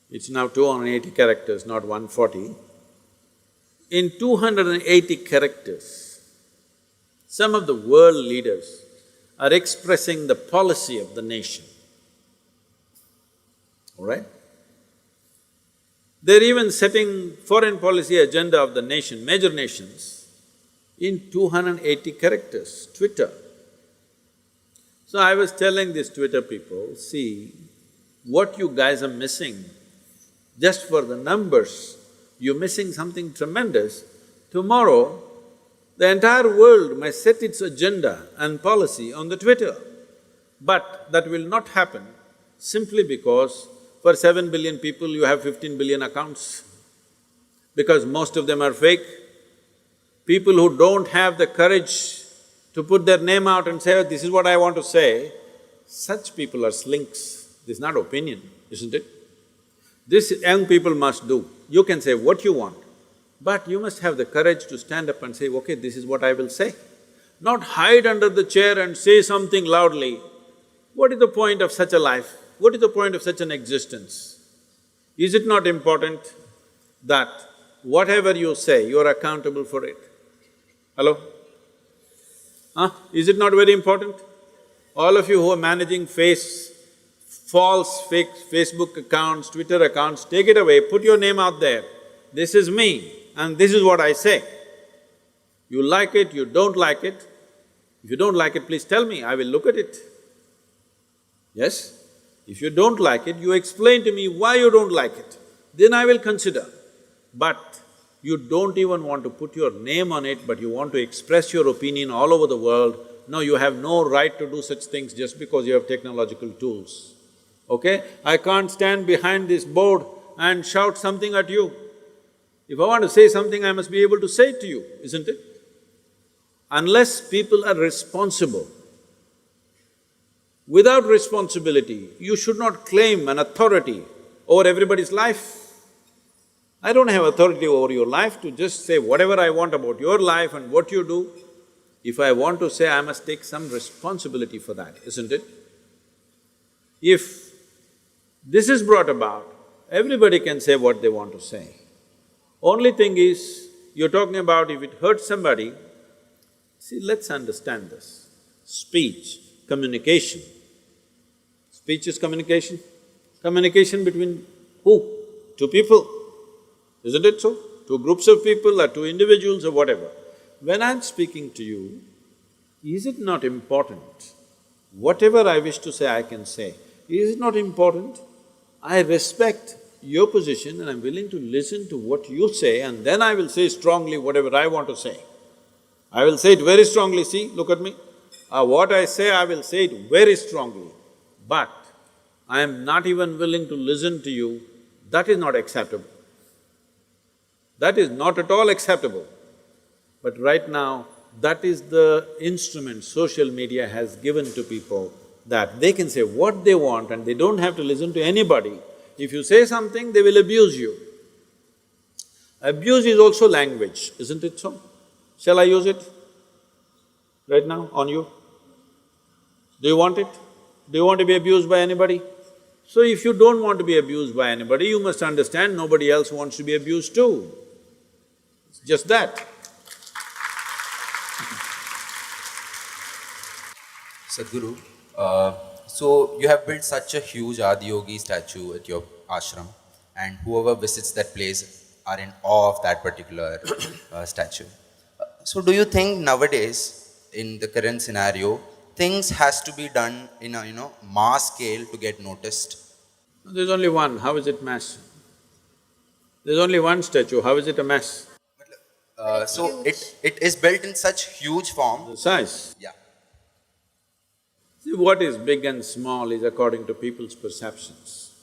[SPEAKER 1] it's now 280 characters, not 140. In 280 characters, some of the world leaders are expressing the policy of the nation, all right? They're even setting foreign policy agenda of the nation, major nations, in 280 characters, Twitter. So I was telling these Twitter people, see, what you guys are missing, just for the numbers, you're missing something tremendous. Tomorrow, the entire world may set its agenda and policy on the Twitter. But that will not happen simply because for 7 billion people you have 15 billion accounts, because most of them are fake. People who don't have the courage to put their name out and say, oh, this is what I want to say, such people are slinks. This is not opinion, isn't it? This young people must do. You can say what you want, but you must have the courage to stand up and say, okay, this is what I will say. Not hide under the chair and say something loudly. What is the point of such a life? What is the point of such an existence? Is it not important that whatever you say, you are accountable for it? Hello? Is it not very important? All of you who are managing false fake Facebook accounts, Twitter accounts, take it away, put your name out there. This is me and this is what I say. You like it, you don't like it. If you don't like it, please tell me, I will look at it. Yes? If you don't like it, you explain to me why you don't like it, then I will consider. But you don't even want to put your name on it, but you want to express your opinion all over the world. No, you have no right to do such things just because you have technological tools, okay? I can't stand behind this board and shout something at you. If I want to say something, I must be able to say it to you, isn't it? Unless people are responsible. Without responsibility, you should not claim an authority over everybody's life. I don't have authority over your life to just say whatever I want about your life and what you do. If I want to say, I must take some responsibility for that, isn't it? If this is brought about, everybody can say what they want to say. Only thing is, you're talking about if it hurts somebody, see, let's understand this. Speech, communication. Speech is communication. Communication between who? Two people. Isn't it so? Two groups of people or two individuals or whatever. When I'm speaking to you, Is it not important? Whatever I wish to say, I can say. Is it not important? I respect your position and I'm willing to listen to what you say, and then I will say strongly whatever I want to say. I will say it very strongly, see, look at me. What I say, I will say it very strongly. But I am not even willing to listen to you, that is not acceptable. That is not at all acceptable. But right now, that is the instrument social media has given to people, that they can say what they want and they don't have to listen to anybody. If you say something, they will abuse you. Abuse is also language, isn't it so? Shall I use it right now on you? Do you want it? Do you want to be abused by anybody? So if you don't want to be abused by anybody, you must understand nobody else wants to be abused too. It's just that.
[SPEAKER 2] Sadhguru, so you have built such a huge Adiyogi statue at your ashram, and whoever visits that place are in awe of that particular statue. So do you think nowadays, in the current scenario, things has to be done in a, mass scale to get noticed?
[SPEAKER 1] There's only one, how is it mass? There's only one statue, how is it a mass?
[SPEAKER 2] So it is built in such huge form.
[SPEAKER 1] The size.
[SPEAKER 2] Yeah.
[SPEAKER 1] See, what is big and small is according to people's perceptions.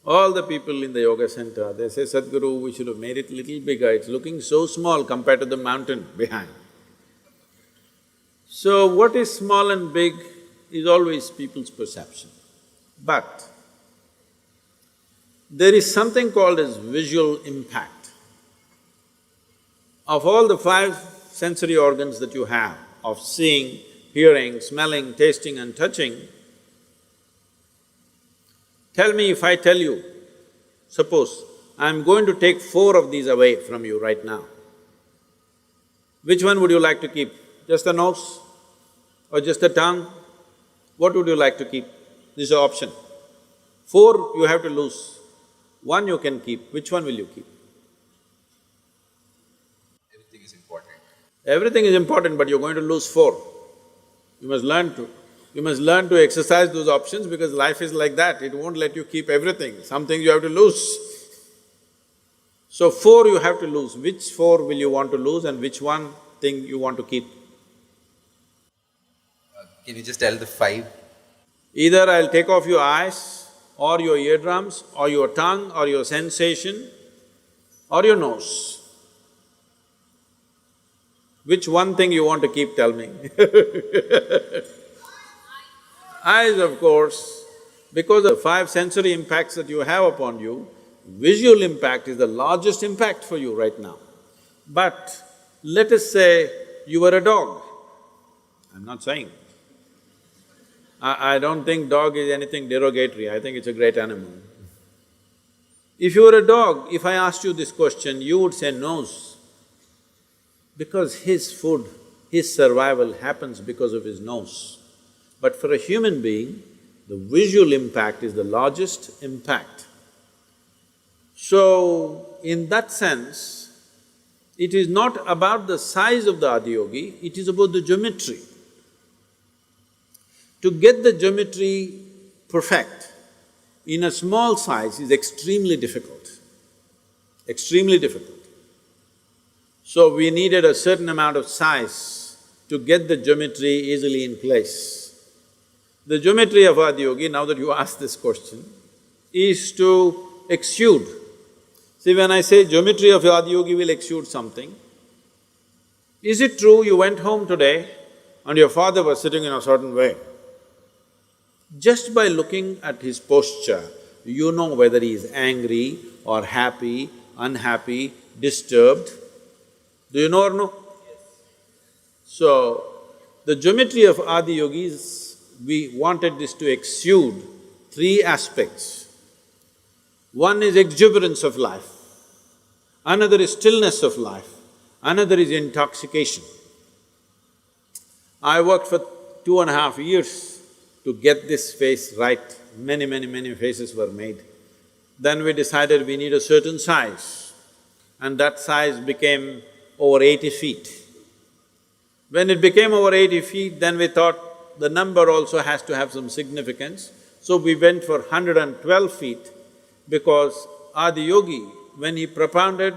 [SPEAKER 1] All the people in the yoga center, they say, Sadhguru, we should have made it little bigger, it's looking so small compared to the mountain behind. So what is small and big is always people's perception. But there is something called as visual impact. Of all the five sensory organs that you have, of seeing, hearing, smelling, tasting and touching, tell me if I tell you, suppose I'm going to take 4 of these away from you right now, which one would you like to keep? Just the nose or just the tongue? What would you like to keep? This is an option. 4 you have to lose, 1 you can keep, which one will you keep?
[SPEAKER 2] Everything is important.
[SPEAKER 1] Everything is important, but you're going to lose 4. You must learn to exercise those options, because life is like that, it won't let you keep everything, some things you have to lose. So 4 you have to lose, which 4 will you want to lose and which one thing you want to keep?
[SPEAKER 2] Can you just tell the 5?
[SPEAKER 1] Either I'll take off your eyes, or your eardrums, or your tongue, or your sensation, or your nose. Which one thing you want to keep, tell me? Eyes, of course, because of the 5 sensory impacts that you have upon you, visual impact is the largest impact for you right now. But let us say you were a dog. I'm not saying. I don't think dog is anything derogatory, I think it's a great animal. If you were a dog, if I asked you this question, you would say nose. Because his food, his survival happens because of his nose. But for a human being, the visual impact is the largest impact. So, in that sense, it is not about the size of the Adiyogi, it is about the geometry. To get the geometry perfect in a small size is extremely difficult, extremely difficult. So we needed a certain amount of size to get the geometry easily in place. The geometry of Adiyogi, now that you asked this question, is to exude. See, when I say geometry of Adiyogi will exude something, is it true you went home today and your father was sitting in a certain way? Just by looking at his posture, you know whether he is angry or happy, unhappy, disturbed. Do you know or no? Yes. So, the geometry of Adiyogis, we wanted this to exude 3 aspects. One is exuberance of life, another is stillness of life, another is intoxication. I worked for 2.5 years to get this face right, many faces were made. Then we decided we need a certain size, and that size became over 80 feet. When it became over 80 feet, then we thought the number also has to have some significance. So we went for 112 feet because Adi Yogi, when he propounded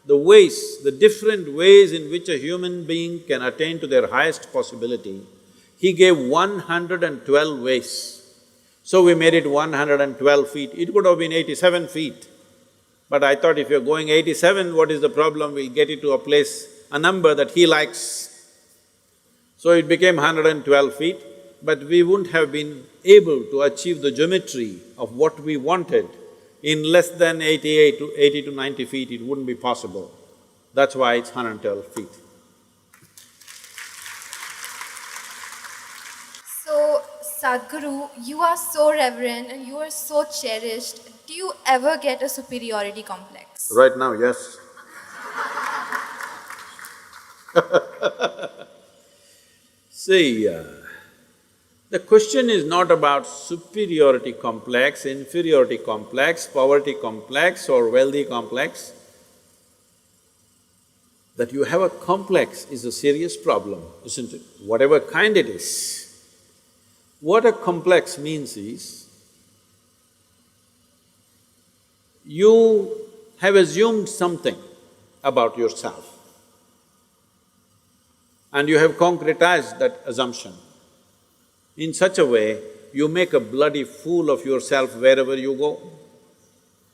[SPEAKER 1] the ways, the different ways in which a human being can attain to their highest possibility, he gave 112 ways. So we made it 112 feet. It could have been 87 feet. But I thought if you're going 87, what is the problem? We'll get it to a place, a number that he likes. So it became 112 feet, but we wouldn't have been able to achieve the geometry of what we wanted in less than 80 to 90 feet, it wouldn't be possible. That's why it's 112 feet.
[SPEAKER 4] So, Sadhguru, you are so reverend and you are so cherished. Do you ever get a superiority complex?
[SPEAKER 1] Right now, yes. See, the question is not about superiority complex, inferiority complex, poverty complex or wealthy complex. That you have a complex is a serious problem, isn't it? Whatever kind it is. What a complex means is, you have assumed something about yourself and you have concretized that assumption. In such a way, you make a bloody fool of yourself wherever you go.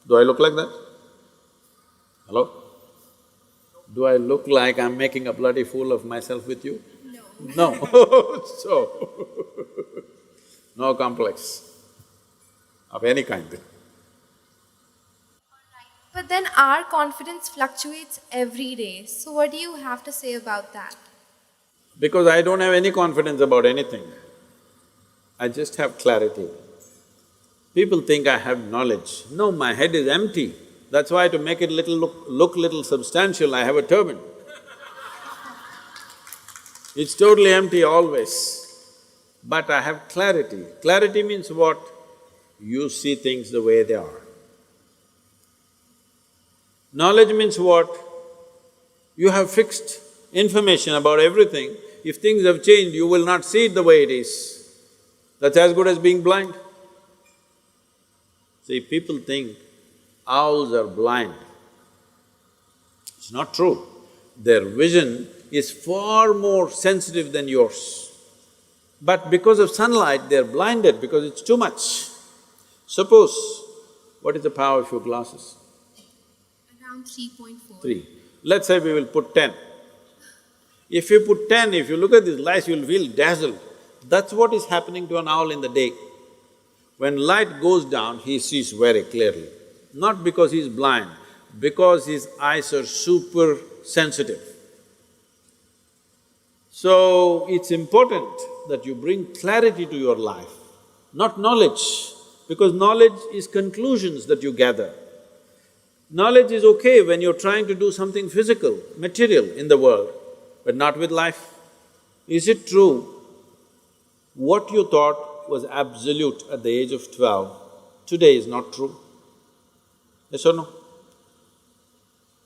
[SPEAKER 1] Do I look like that? Hello? Do I look like I'm making a bloody fool of myself with you? No. No. So, no complex of any kind.
[SPEAKER 4] But then our confidence fluctuates every day. So what do you have to say about that?
[SPEAKER 1] Because I don't have any confidence about anything. I just have clarity. People think I have knowledge. No, my head is empty. That's why to make it look little substantial, I have a turban. It's totally empty always. But I have clarity. Clarity means what? You see things the way they are. Knowledge means what? You have fixed information about everything. If things have changed, you will not see it the way it is. That's as good as being blind. See, people think owls are blind. It's not true. Their vision is far more sensitive than yours. But because of sunlight, they're blinded because it's too much. Suppose, what is the power of your glasses?
[SPEAKER 4] Around 3.4.
[SPEAKER 1] 3. Let's say we will put 10. If you put 10, if you look at these lights, you'll feel dazzled. That's what is happening to an owl in the day. When light goes down, he sees very clearly. Not because he's blind, because his eyes are super sensitive. So, it's important that you bring clarity to your life, not knowledge, because knowledge is conclusions that you gather. Knowledge is okay when you're trying to do something physical, material in the world, but not with life. Is it true what you thought was absolute at the age of 12, today is not true? Yes or no?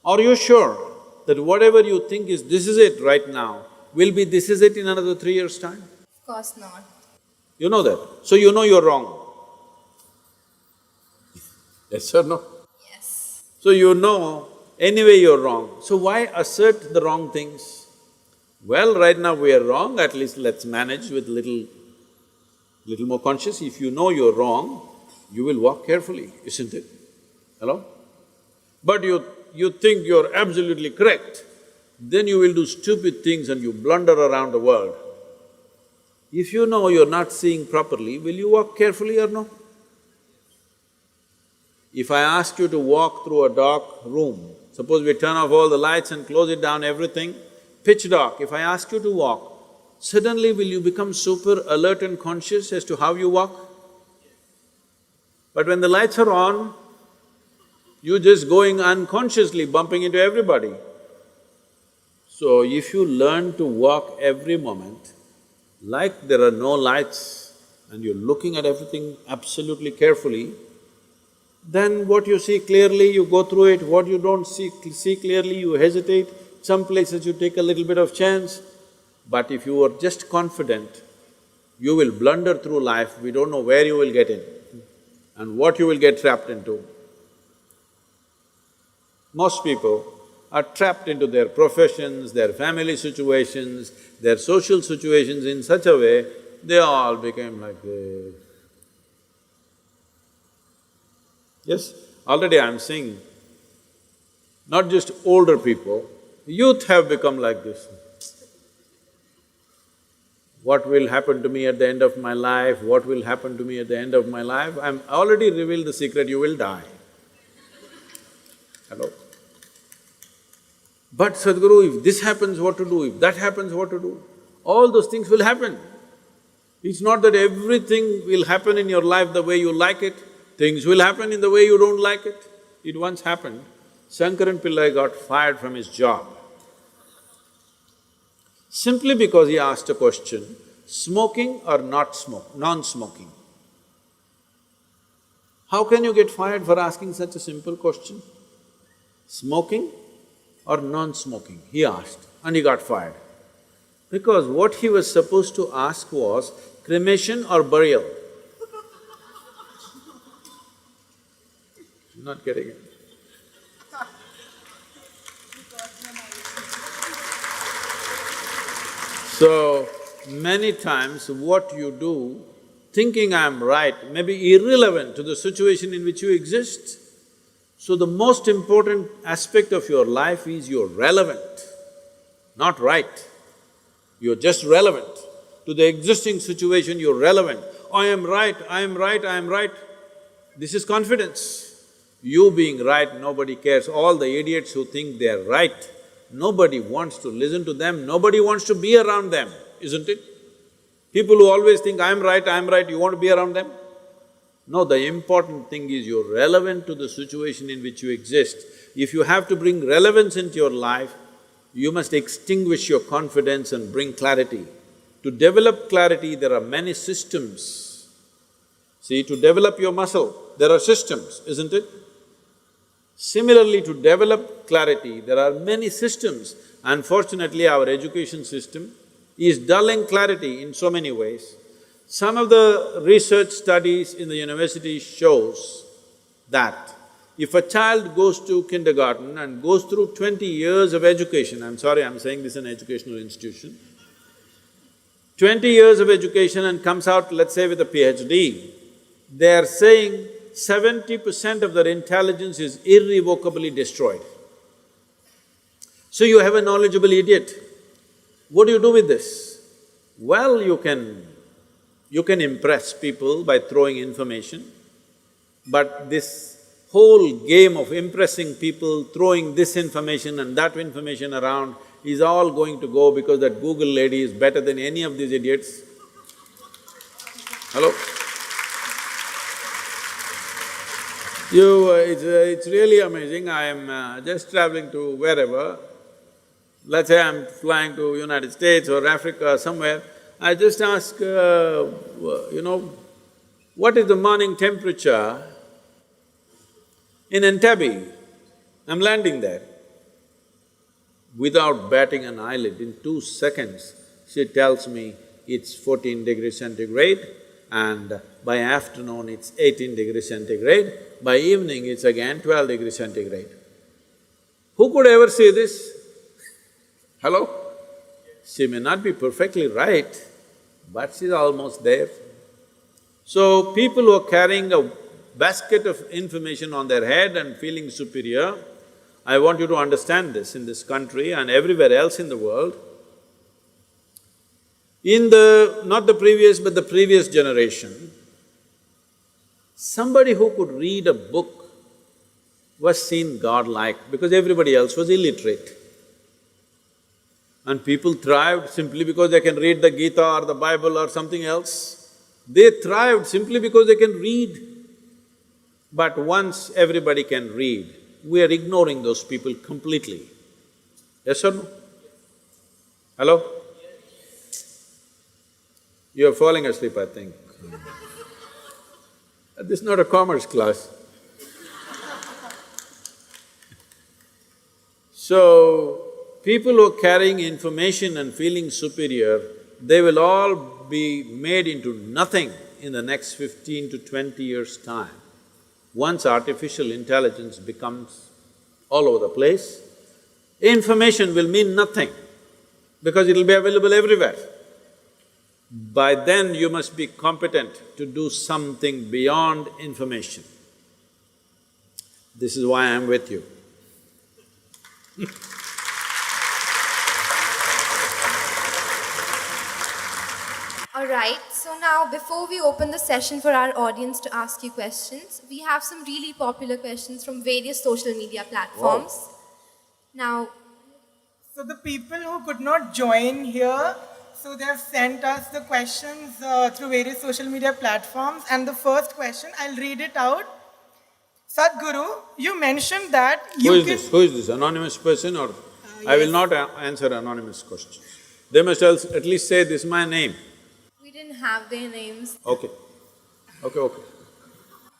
[SPEAKER 1] Are you sure that whatever you think is this is it right now, will be this is it in another 3 years' time?
[SPEAKER 4] Of course not.
[SPEAKER 1] You know that, so you know you're wrong. Yes or no?
[SPEAKER 4] Yes.
[SPEAKER 1] So you know anyway you're wrong, so why assert the wrong things? Well, right now we are wrong, at least let's manage with little more conscious. If you know you're wrong, you will walk carefully, isn't it? Hello? But you think you're absolutely correct, then you will do stupid things and you blunder around the world. If you know you're not seeing properly, will you walk carefully or no? If I ask you to walk through a dark room, suppose we turn off all the lights and close it down, everything, pitch dark, if I ask you to walk, suddenly will you become super alert and conscious as to how you walk? But when the lights are on, you're just going unconsciously, bumping into everybody. So if you learn to walk every moment, like there are no lights and you're looking at everything absolutely carefully, then what you see clearly, you go through it, what you don't see clearly, you hesitate, some places you take a little bit of chance. But if you are just confident, you will blunder through life, we don't know where you will get in and what you will get trapped into. Most people are trapped into their professions, their family situations, their social situations in such a way, they all became like this. Yes, already I'm seeing, not just older people, youth have become like this. What will happen to me at the end of my life? What will happen to me at the end of my life? I'm already revealed the secret, you will die. Hello? But Sadhguru, if this happens, what to do? If that happens, what to do? All those things will happen. It's not that everything will happen in your life the way you like it, things will happen in the way you don't like it. It once happened, Shankaran Pillai got fired from his job simply because he asked a question, smoking or not smoke, non-smoking. How can you get fired for asking such a simple question? Smoking or non-smoking, he asked, and he got fired. Because what he was supposed to ask was cremation or burial. Not getting it. So, many times what you do, thinking I'm right, may be irrelevant to the situation in which you exist. So the most important aspect of your life is you're relevant, not right. You're just relevant. To the existing situation, you're relevant. I am right, I am right, I am right. This is confidence. You being right, nobody cares. All the idiots who think they're right, nobody wants to listen to them, nobody wants to be around them, isn't it? People who always think, I'm right, you want to be around them? No, the important thing is you're relevant to the situation in which you exist. If you have to bring relevance into your life, you must extinguish your confidence and bring clarity. To develop clarity, there are many systems. See, to develop your muscle, there are systems, isn't it? Similarly, to develop clarity, there are many systems. Unfortunately, our education system is dulling clarity in so many ways. Some of the research studies in the university shows that if a child goes to kindergarten and goes through 20 years of education, I'm sorry, I'm saying this is an educational institution, 20 years of education and comes out, let's say, with a PhD, they are saying 70% of their intelligence is irrevocably destroyed. So you have a knowledgeable idiot. What do you do with this? Well, you can impress people by throwing information, but this whole game of impressing people, throwing this information and that information around is all going to go because that Google lady is better than any of these idiots. Hello? It's really amazing. I am just traveling to wherever, let's say I'm flying to United States or Africa or somewhere, I just ask, what is the morning temperature in Entebbe? I'm landing there. Without batting an eyelid, in 2 seconds, she tells me it's 14 degrees centigrade and by afternoon it's 18 degrees centigrade, by evening it's again 12 degrees centigrade. Who could ever say this? Hello? She may not be perfectly right, but she's almost there. So, people who are carrying a basket of information on their head and feeling superior, I want you to understand this in this country and everywhere else in the world. In not the previous but the previous generation, somebody who could read a book was seen godlike because everybody else was illiterate. And people thrived simply because they can read the Gita or the Bible or something else. They thrived simply because they can read. But once everybody can read, we are ignoring those people completely. Yes or no? Hello? You're falling asleep, I think. This is not a commerce class. So, people who are carrying information and feeling superior, they will all be made into nothing in the next 15 to 20 years' time. Once artificial intelligence becomes all over the place, information will mean nothing because it'll be available everywhere. By then, you must be competent to do something beyond information. This is why I'm with you.
[SPEAKER 4] Alright, so now before we open the session for our audience to ask you questions, we have some really popular questions from various social media platforms.
[SPEAKER 1] Wow.
[SPEAKER 4] Now,
[SPEAKER 3] So the people who could not join here, so they have sent us the questions through various social media platforms. And the first question, I'll read it out. Sadhguru, you mentioned that you
[SPEAKER 1] Who is this? Who is this? Anonymous person or… I will
[SPEAKER 3] yes.
[SPEAKER 1] not answer anonymous questions. They must at least say, this is my name.
[SPEAKER 4] we didn't have their names.
[SPEAKER 1] Okay. Okay.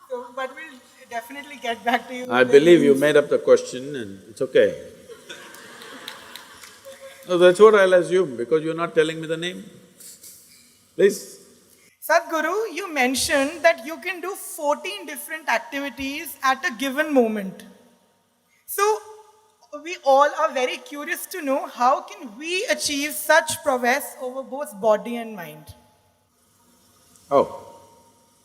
[SPEAKER 3] So, but we'll definitely get back to you.
[SPEAKER 1] I believe you made up the question and it's okay. No, that's what I'll assume because you're not telling me the name. Please.
[SPEAKER 3] Sadhguru, you mentioned that you can do 14 different activities at a given moment. So, we all are very curious to know how can we achieve such prowess over both body and mind?
[SPEAKER 1] Oh,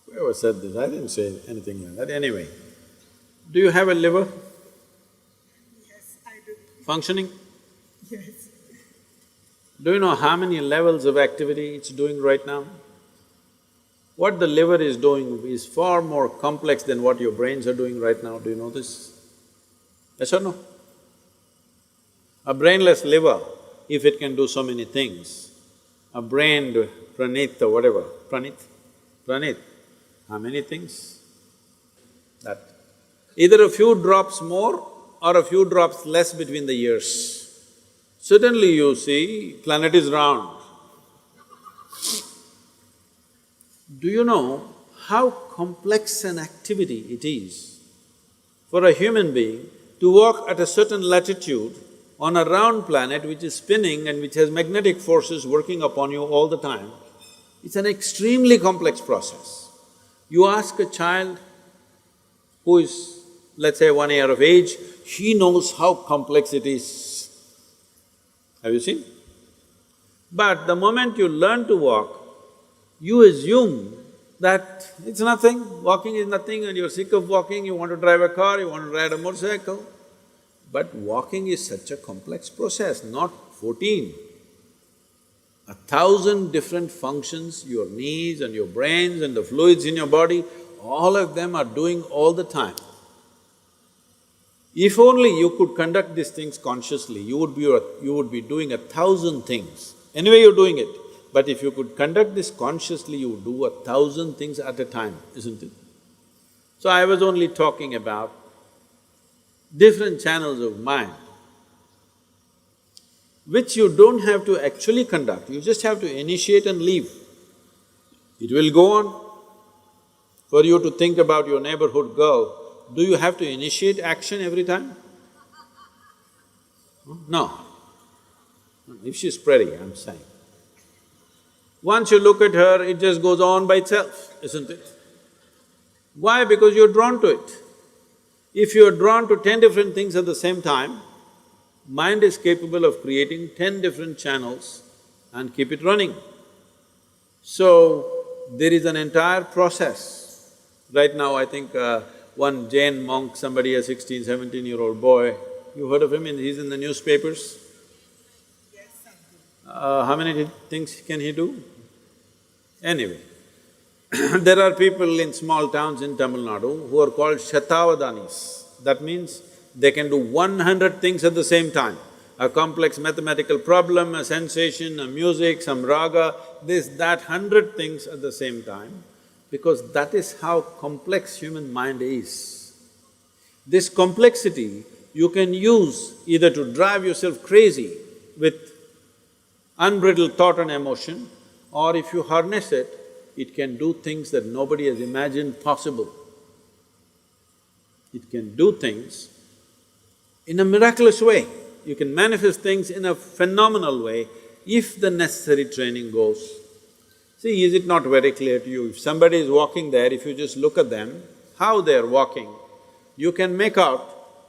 [SPEAKER 1] whoever said this, I didn't say anything like that. Anyway, do you have a liver
[SPEAKER 3] Yes, I do.
[SPEAKER 1] functioning?
[SPEAKER 3] Yes.
[SPEAKER 1] Do you know how many levels of activity it's doing right now? What the liver is doing is far more complex than what your brains are doing right now. Do you know this? Yes or no? A brainless liver, if it can do so many things, a brained Pranit or whatever, Pranit, how many things? That. Either a few drops more or a few drops less between the years. Suddenly you see, planet is round. Do you know how complex an activity it is for a human being to walk at a certain latitude on a round planet which is spinning and which has magnetic forces working upon you all the time? It's an extremely complex process. You ask a child who is, let's say, 1 year of age, he knows how complex it is. Have you seen? But the moment you learn to walk, you assume that it's nothing, walking is nothing and you're sick of walking, you want to drive a car, you want to ride a motorcycle. But walking is such a complex process, not 14. 1,000 different functions, your knees and your brains and the fluids in your body, all of them are doing all the time. If only you could conduct these things consciously, you would be doing 1,000 things. Anyway, you're doing it. But if you could conduct this consciously, you would do 1,000 things at a time, isn't it? So I was only talking about different channels of mind, which you don't have to actually conduct, you just have to initiate and leave. It will go on. For you to think about your neighborhood girl, do you have to initiate action every time? No. If she's pretty, I'm saying. Once you look at her, it just goes on by itself, isn't it? Why? Because you're drawn to it. If you're drawn to 10 different things at the same time, mind is capable of creating 10 different channels and keep it running. So, there is an entire process. Right now, I think one Jain monk, somebody, a 16, 17-year-old boy, you heard of him, he's in the newspapers?
[SPEAKER 3] Yes, Sadhguru.
[SPEAKER 1] How many things can he do? Anyway, there are people in small towns in Tamil Nadu who are called Shatavadanis. That means they can do 100 things at the same time. A complex mathematical problem, a sensation, a music, some raga, this, that, 100 things at the same time, because that is how complex human mind is. This complexity you can use either to drive yourself crazy with unbridled thought and emotion, or if you harness it, it can do things that nobody has imagined possible. It can do things in a miraculous way. you can manifest things in a phenomenal way if the necessary training goes. See, is it not very clear to you? If somebody is walking there, if you just look at them, how they're walking, you can make out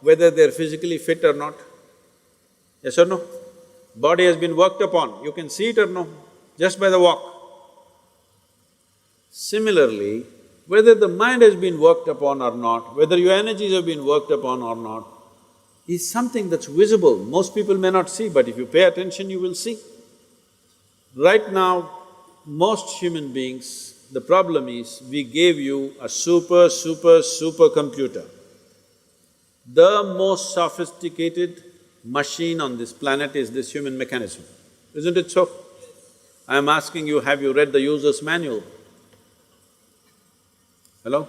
[SPEAKER 1] whether they're physically fit or not. Yes or no? Body has been worked upon, you can see it or no, just by the walk. Similarly, whether the mind has been worked upon or not, whether your energies have been worked upon or not, is something that's visible. Most people may not see, but if you pay attention, you will see. Right now, most human beings, the problem is we gave you a super computer. The most sophisticated machine on this planet is this human mechanism, isn't it so? I am asking you, have you read the user's manual? Hello?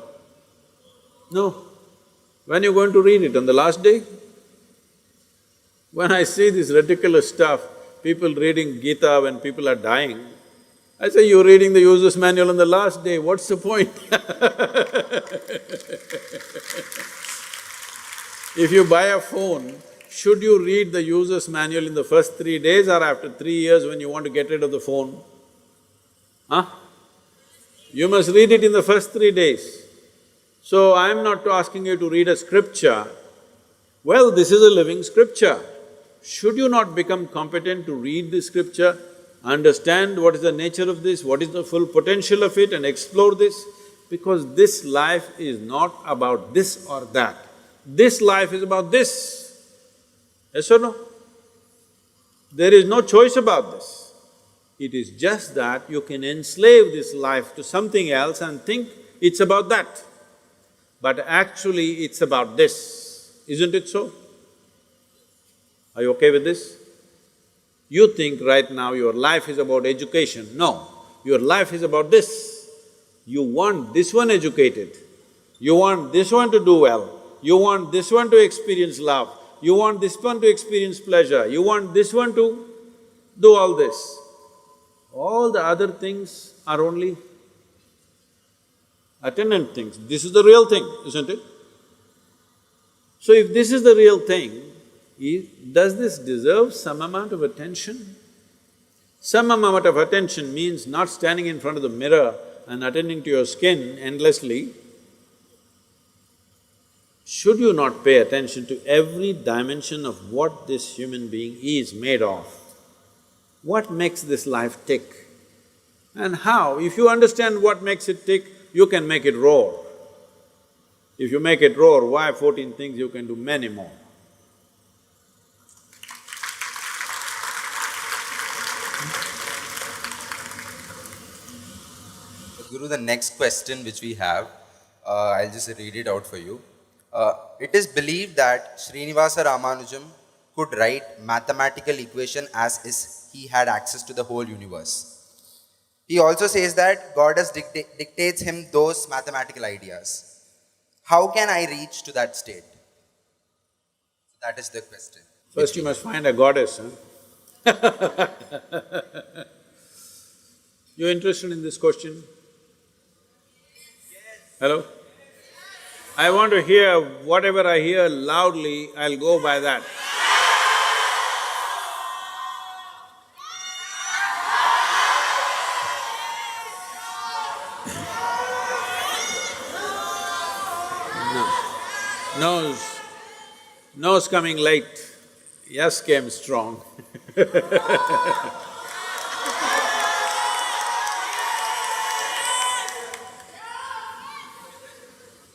[SPEAKER 1] No. When are you going to read it? On the last day? When I see this ridiculous stuff, people reading Gita when people are dying, I say, you're reading the user's manual on the last day, what's the point? If you buy a phone, should you read the user's manual in the first 3 days or after 3 years when you want to get rid of the phone? Huh? You must read it in the first 3 days. So I'm not asking you to read a scripture. Well, this is a living scripture. Should you not become competent to read the scripture, understand what is the nature of this, what is the full potential of it and explore this? Because this life is not about this or that. This life is about this. Yes or no? There is no choice about this. It is just that you can enslave this life to something else and think it's about that. But actually it's about this, isn't it so? Are you okay with this? You think right now your life is about education. No, your life is about this. You want this one educated, you want this one to do well, you want this one to experience love, you want this one to experience pleasure, you want this one to do all this. All the other things are only attendant things. This is the real thing, isn't it? So if this is the real thing, does this deserve some amount of attention? Some amount of attention means not standing in front of the mirror and attending to your skin endlessly. Should you not pay attention to every dimension of what this human being is made of? What makes this life tick? And how? If you understand what makes it tick, you can make it roar. If you make it roar, why 14 things, you can do many more.
[SPEAKER 2] Guru, the next question which we have, I'll just read it out for you. It is believed that Srinivasa Ramanujam could write mathematical equation as is he had access to the whole universe. He also says that Goddess dictates him those mathematical ideas. How can I reach to that state? That is the question.
[SPEAKER 1] First you must find a goddess, huh? You interested in this question? Hello? I want to hear whatever I hear loudly, I'll go by that. No. No's coming late, yes came strong.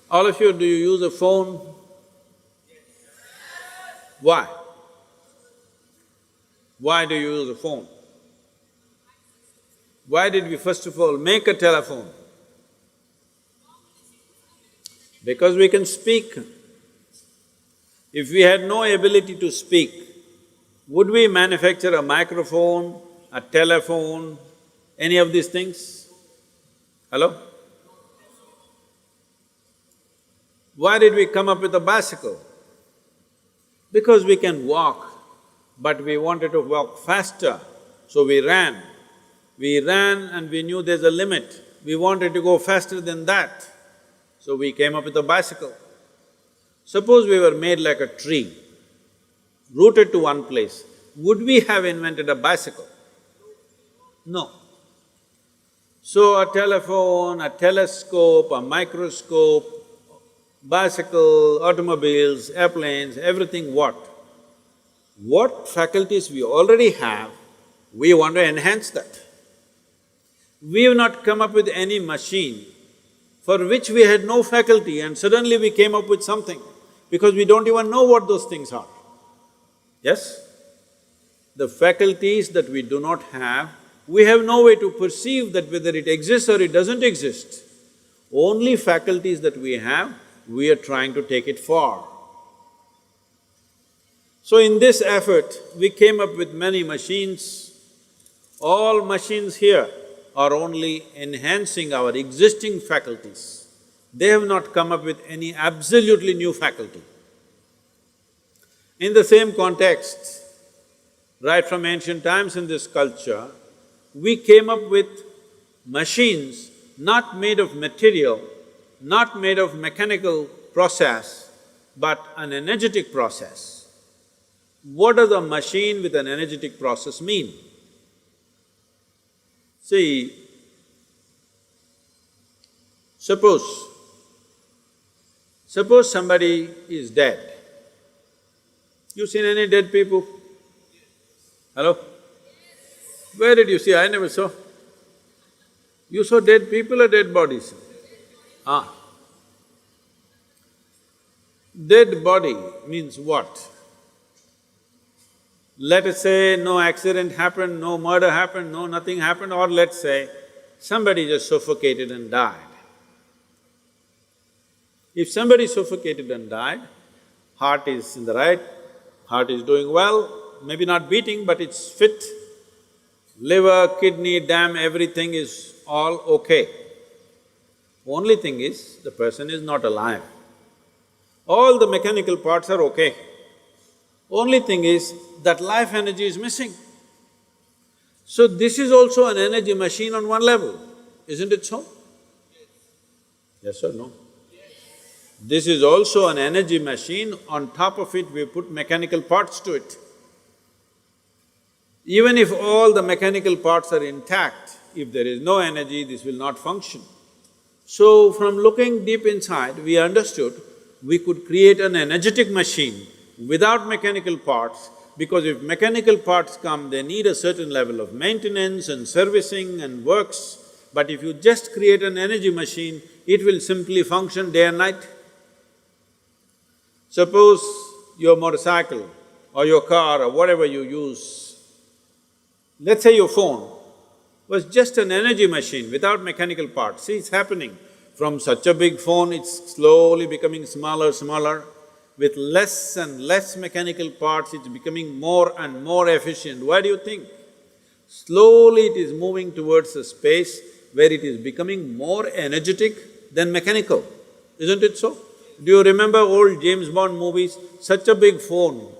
[SPEAKER 1] All of you, do you use a phone? Why? Why do you use a phone? Why did we first of all make a telephone? Because we can speak. If we had no ability to speak, would we manufacture a microphone, a telephone, any of these things? Hello? Why did we come up with a bicycle? Because we can walk, but we wanted to walk faster, so we ran. We ran and we knew there's a limit. We wanted to go faster than that, so we came up with a bicycle. Suppose we were made like a tree. rooted to one place, would we have invented a bicycle? No. So a telephone, a telescope, a microscope, bicycle, automobiles, airplanes, everything what? What faculties we already have, we want to enhance that. We have not come up with any machine for which we had no faculty and suddenly we came up with something because we don't even know what those things are. Yes? The faculties that we do not have, we have no way to perceive that whether it exists or it doesn't exist. Only faculties that we have, we are trying to take it far. So in this effort, we came up with many machines. All machines here are only enhancing our existing faculties. They have not come up with any absolutely new faculty. In the same context, right from ancient times in this culture, we came up with machines not made of material, not made of mechanical process, but an energetic process. What does a machine with an energetic process mean? See, suppose somebody is dead. You seen any dead people? Hello? Where did you see? I never saw. You saw dead people or dead bodies? Ah. Dead body means what? Let us say no accident happened, no murder happened, no nothing happened, or let's say somebody just suffocated and died. If somebody suffocated and died, heart is in the right, heart is doing well, maybe not beating but it's fit, liver, kidney, dam, everything is all okay. Only thing is, the person is not alive. All the mechanical parts are okay. Only thing is, that life energy is missing. So this is also an energy machine on one level, isn't it so? Yes or no? This is also an energy machine, on top of it we put mechanical parts to it. Even if all the mechanical parts are intact, if there is no energy, this will not function. So from looking deep inside, we understood we could create an energetic machine without mechanical parts, because if mechanical parts come, they need a certain level of maintenance and servicing and works. But if you just create an energy machine, it will simply function day and night. Suppose your motorcycle or your car or whatever you use, let's say your phone was just an energy machine without mechanical parts. See, it's happening. From such a big phone, it's slowly becoming smaller, smaller. With less and less mechanical parts, it's becoming more and more efficient. Why do you think? Slowly it is moving towards a space where it is becoming more energetic than mechanical, isn't it so? Do you remember old James Bond movies? Such a big phone.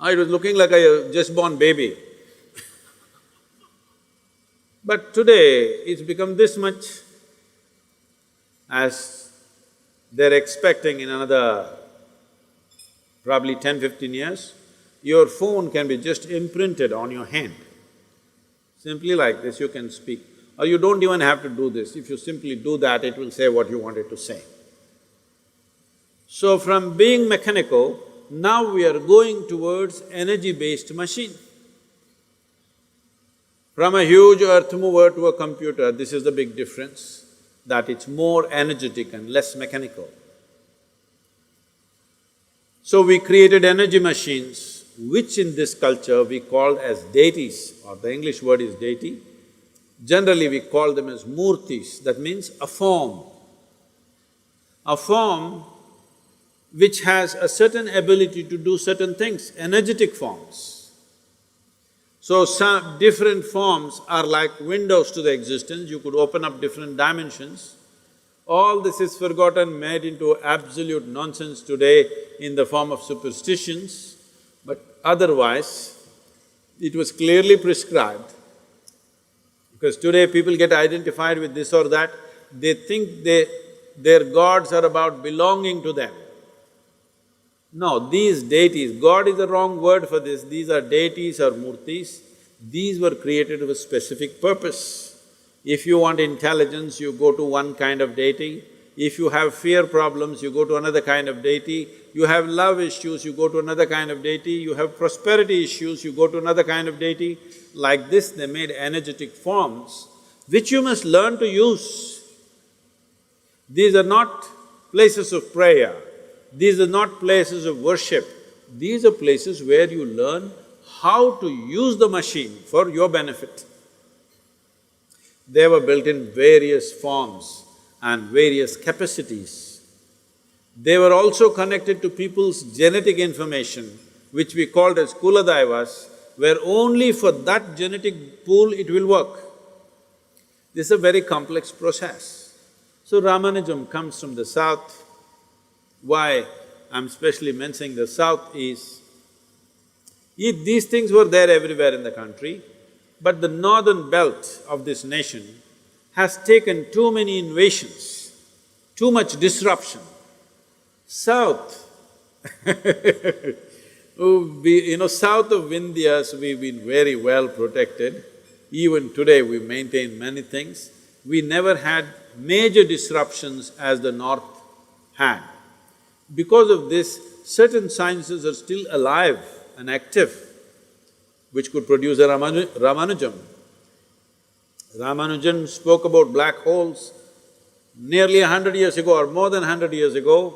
[SPEAKER 1] It was looking like a just-born baby. But today, it's become this much. As they're expecting in another probably 10–15 years, your phone can be just imprinted on your hand. Simply like this you can speak, or you don't even have to do this. If you simply do that, it will say what you wanted to say. So from being mechanical, now we are going towards energy-based machine. From a huge earth mover to a computer, this is the big difference, that it's more energetic and less mechanical. So we created energy machines, which in this culture we called as deities, or the English word is deity. Generally we call them as murtis, that means a form. A form which has a certain ability to do certain things, energetic forms. So some different forms are like windows to the existence, you could open up different dimensions. All this is forgotten, made into absolute nonsense today in the form of superstitions, but otherwise, it was clearly prescribed. Because today people get identified with this or that, they think their gods are about belonging to them. No, these deities, God is the wrong word for this, these are deities or murtis, these were created with a specific purpose. If you want intelligence, you go to one kind of deity. If you have fear problems, you go to another kind of deity. You have love issues, you go to another kind of deity. You have prosperity issues, you go to another kind of deity. Like this, they made energetic forms, which you must learn to use. These are not places of prayer, these are not places of worship. These are places where you learn how to use the machine for your benefit. They were built in various forms and various capacities. They were also connected to people's genetic information, which we called as Kuladaivas, where only for that genetic pool it will work. This is a very complex process. So Ramanujam comes from the south. Why I'm specially mentioning the south is, these things were there everywhere in the country, but the northern belt of this nation has taken too many invasions, too much disruption. South south of Vindhyas, we've been very well protected. Even today we maintain many things. We never had major disruptions as the north had. Because of this, certain sciences are still alive and active, which could produce a Ramanujam. Ramanujan spoke about black holes nearly 100 years ago or more than 100 years ago,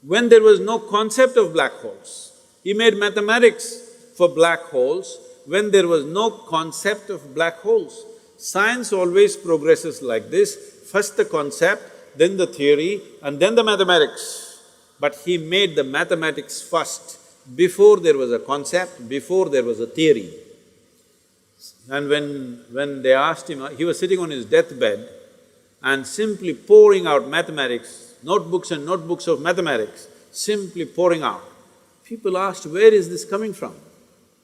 [SPEAKER 1] when there was no concept of black holes. He made mathematics for black holes when there was no concept of black holes. Science always progresses like this, first the concept, then the theory, and then the mathematics. But he made the mathematics first, before there was a concept, before there was a theory. And when they asked him, he was sitting on his deathbed and simply pouring out mathematics, notebooks and notebooks of mathematics, simply pouring out. People asked, where is this coming from?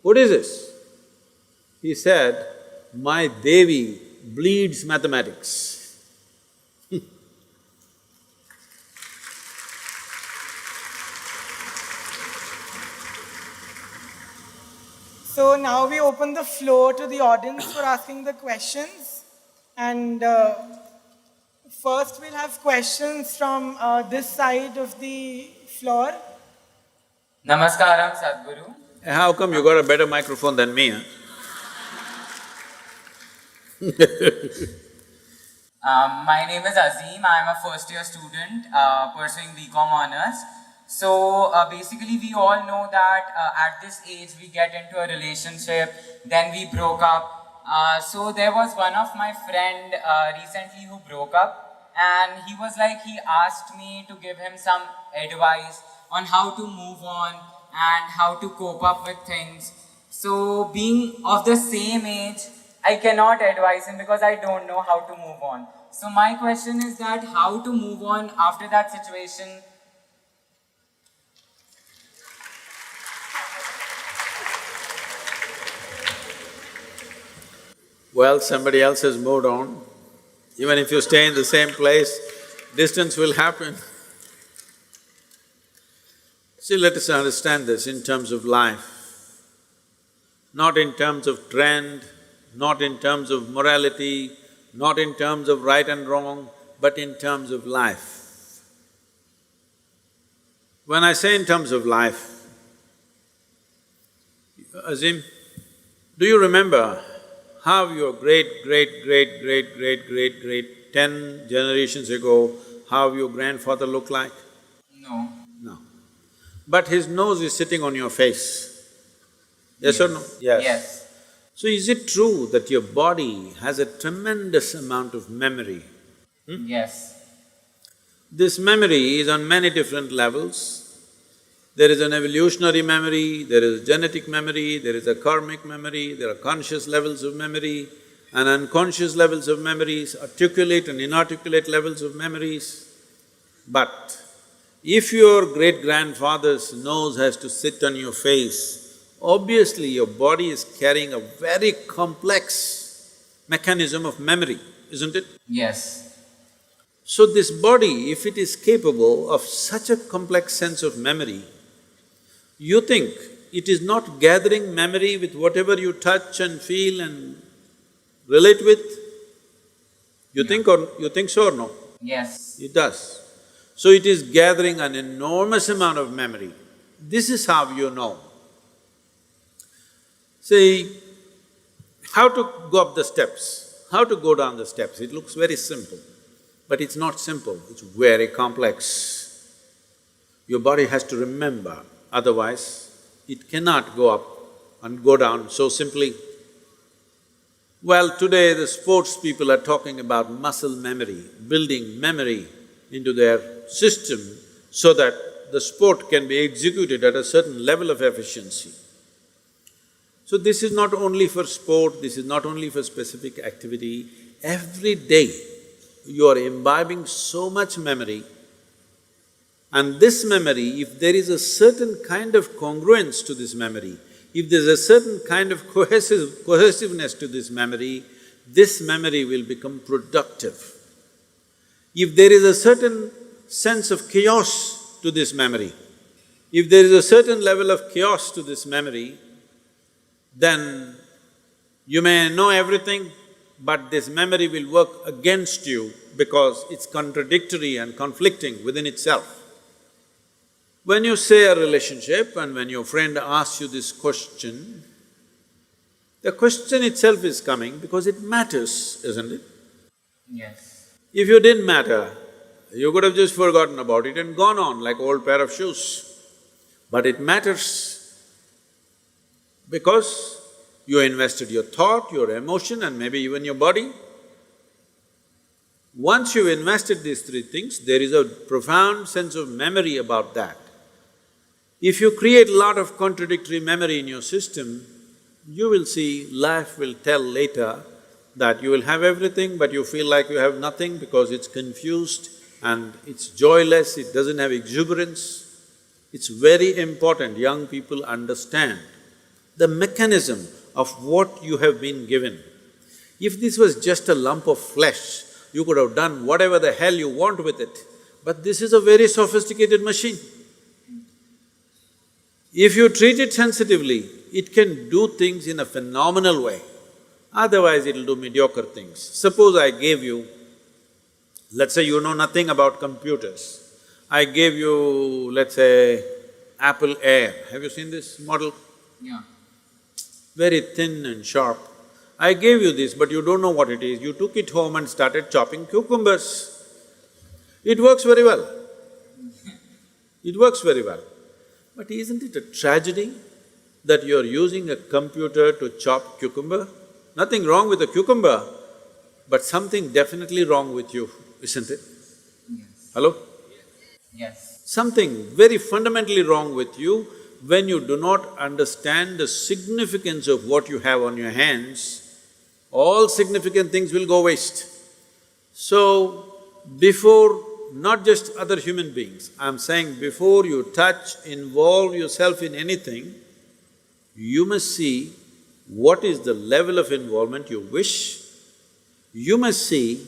[SPEAKER 1] What is this? He said, my Devi bleeds mathematics.
[SPEAKER 3] So now we open the floor to the audience for asking the questions. And first we'll have questions from this side of the floor.
[SPEAKER 5] Namaskaram, Sadhguru.
[SPEAKER 1] How come you got a better microphone than me, huh?
[SPEAKER 5] My name is Azim. I am a first-year student pursuing BCom honors. So basically, we all know that at this age we get into a relationship, then we broke up. So there was one of my friend recently who broke up, and he was like, he asked me to give him some advice on how to move on and how to cope up with things. So being of the same age, I cannot advise him because I don't know how to move on. So my question is that how to move on after that situation.
[SPEAKER 1] Well, somebody else has moved on. Even if you stay in the same place, distance will happen. See, let us understand this in terms of life, not in terms of trend, not in terms of morality, not in terms of right and wrong, but in terms of life. When I say in terms of life, Azim, do you remember how your great, 10 generations ago, how your grandfather looked like?
[SPEAKER 5] No.
[SPEAKER 1] No. But his nose is sitting on your face. Yes or no?
[SPEAKER 5] Yes.
[SPEAKER 1] So is it true that your body has a tremendous amount of memory?
[SPEAKER 5] Yes.
[SPEAKER 1] This memory is on many different levels. There is an evolutionary memory, there is genetic memory, there is a karmic memory, there are conscious levels of memory and unconscious levels of memories, articulate and inarticulate levels of memories. But if your great-grandfather's nose has to sit on your face, obviously your body is carrying a very complex mechanism of memory, isn't it?
[SPEAKER 5] Yes.
[SPEAKER 1] So this body, if it is capable of such a complex sense of memory, You think it is not gathering memory with whatever you touch and feel and relate with? You think so or no?
[SPEAKER 5] Yes.
[SPEAKER 1] It does. So it is gathering an enormous amount of memory. This is how you know. See, how to go up the steps, how to go down the steps, it looks very simple, but it's not simple, it's very complex. Your body has to remember, otherwise it cannot go up and go down so simply. Well, today the sports people are talking about muscle memory, building memory into their system so that the sport can be executed at a certain level of efficiency. So this is not only for sport, this is not only for specific activity. Every day you are imbibing so much memory, and this memory, if there is a certain kind of congruence to this memory, if there's a certain kind of cohesiveness to this memory will become productive. If there is a certain sense of chaos to this memory, if there is a certain level of chaos to this memory, then you may know everything, but this memory will work against you because it's contradictory and conflicting within itself. When you say a relationship and when your friend asks you this question, the question itself is coming because it matters, isn't it?
[SPEAKER 5] Yes.
[SPEAKER 1] If you didn't matter, you could have just forgotten about it and gone on like old pair of shoes. But it matters because you invested your thought, your emotion and maybe even your body. Once you've invested these three things, there is a profound sense of memory about that. If you create a lot of contradictory memory in your system, you will see life will tell later that you will have everything but you feel like you have nothing because it's confused and it's joyless, it doesn't have exuberance. It's very important young people understand the mechanism of what you have been given. If this was just a lump of flesh, you could have done whatever the hell you want with it, but this is a very sophisticated machine. If you treat it sensitively, it can do things in a phenomenal way, otherwise it'll do mediocre things. Suppose I gave you, let's say you know nothing about computers, I gave you, let's say, Apple Air. Have you seen this model?
[SPEAKER 5] Yeah.
[SPEAKER 1] Very thin and sharp. I gave you this, but you don't know what it is. You took it home and started chopping cucumbers. It works very well. It works very well. But isn't it a tragedy that you're using a computer to chop cucumber? Nothing wrong with a cucumber, but something definitely wrong with you, isn't it?
[SPEAKER 5] Yes.
[SPEAKER 1] Hello?
[SPEAKER 5] Yes.
[SPEAKER 1] Something very fundamentally wrong with you when you do not understand the significance of what you have on your hands. All significant things will go waste. So, before not just other human beings, I'm saying before you touch, involve yourself in anything, you must see what is the level of involvement you wish. You must see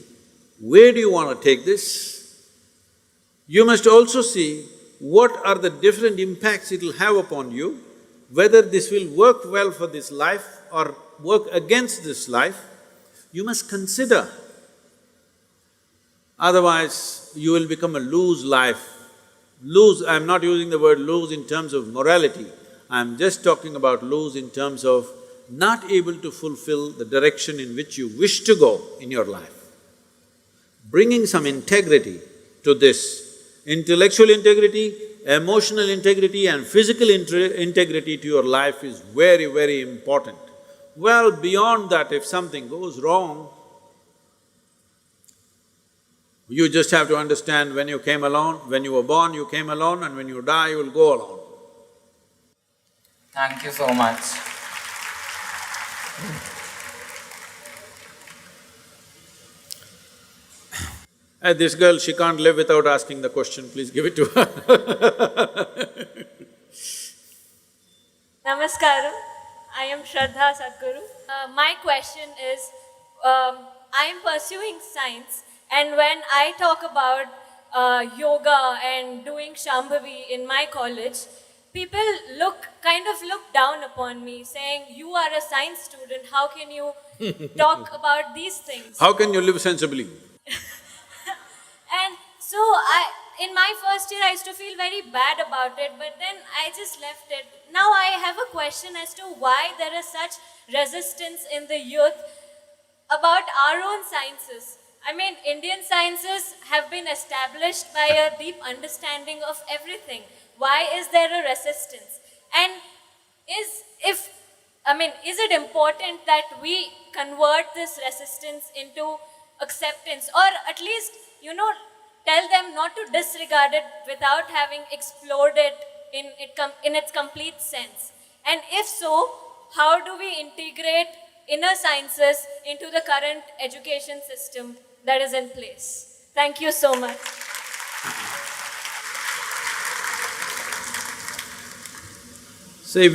[SPEAKER 1] where do you want to take this. You must also see what are the different impacts it'll have upon you, whether this will work well for this life or work against this life. You must consider. Otherwise, you will become a loose life. Loose, I'm not using the word loose in terms of morality, I'm just talking about loose in terms of not able to fulfill the direction in which you wish to go in your life. Bringing some integrity to this, intellectual integrity, emotional integrity and physical integrity to your life is very, very important. Well, beyond that, if something goes wrong, you just have to understand when you came alone, when you were born, you came alone, and when you die, you will go alone.
[SPEAKER 5] Thank you so much.
[SPEAKER 1] This girl, she can't live without asking the question, please give it to her.
[SPEAKER 6] Namaskaram. I am Shraddha Sadhguru. My question is, I am pursuing science, and when I talk about yoga and doing Shambhavi in my college, people kind of look down upon me, saying, "You are a science student, how can you talk about these things?"
[SPEAKER 1] How can you live sensibly?
[SPEAKER 6] And so in my first year, I used to feel very bad about it, but then I just left it. Now I have a question as to why there is such resistance in the youth about our own sciences. I mean, Indian sciences have been established by a deep understanding of everything. Why is there a resistance? And is it important that we convert this resistance into acceptance, or at least, tell them not to disregard it without having explored it in its complete sense? And if so, how do we integrate inner sciences into the current education system that is in place? Thank you so much.
[SPEAKER 1] See,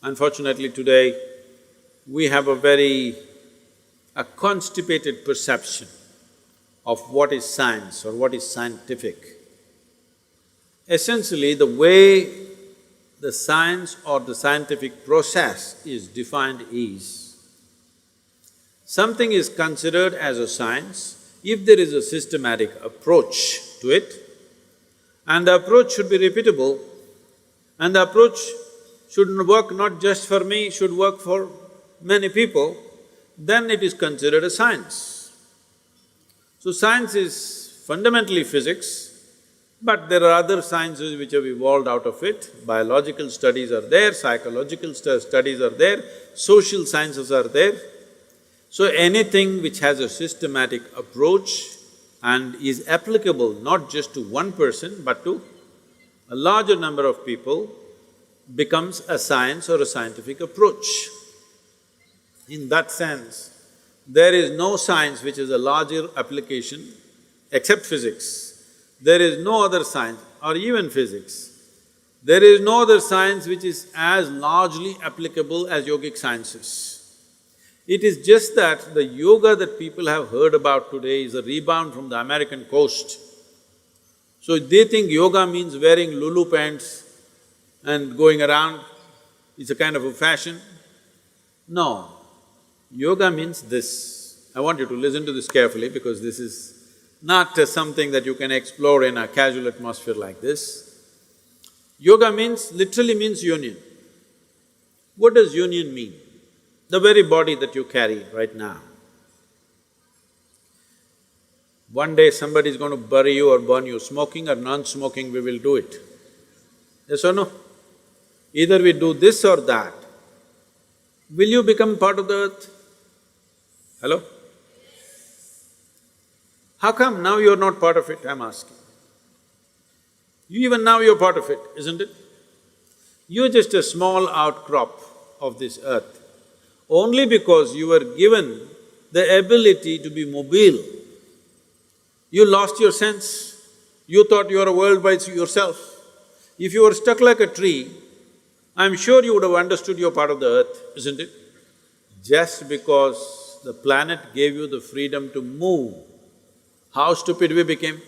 [SPEAKER 1] unfortunately today, we have a constipated perception of what is science or what is scientific. Essentially, the way the science or the scientific process is defined is, something is considered as a science if there is a systematic approach to it, and the approach should be repeatable, and the approach should work not just for me, should work for many people, then it is considered a science. So science is fundamentally physics, but there are other sciences which have evolved out of it. Biological studies are there, psychological studies are there, social sciences are there. So anything which has a systematic approach and is applicable not just to one person but to a larger number of people becomes a science or a scientific approach. In that sense, there is no science which is a larger application except physics. There is no other science, or even physics. There is no other science which is as largely applicable as yogic sciences. It is just that the yoga that people have heard about today is a rebound from the American coast. So they think yoga means wearing Lulu pants and going around, it's a kind of a fashion. No, yoga means this. I want you to listen to this carefully because this is not something that you can explore in a casual atmosphere like this. Yoga literally means union. What does union mean? The very body that you carry right now. One day somebody is going to bury you or burn you, smoking or non-smoking, we will do it. Yes or no? Either we do this or that. Will you become part of the earth? Hello? How come now you're not part of it, I'm asking? Even now you're part of it, isn't it? You're just a small outcrop of this earth. Only because you were given the ability to be mobile, you lost your sense. You thought you were a world by yourself. If you were stuck like a tree, I'm sure you would have understood you're part of the earth, isn't it? Just because the planet gave you the freedom to move, how stupid we became.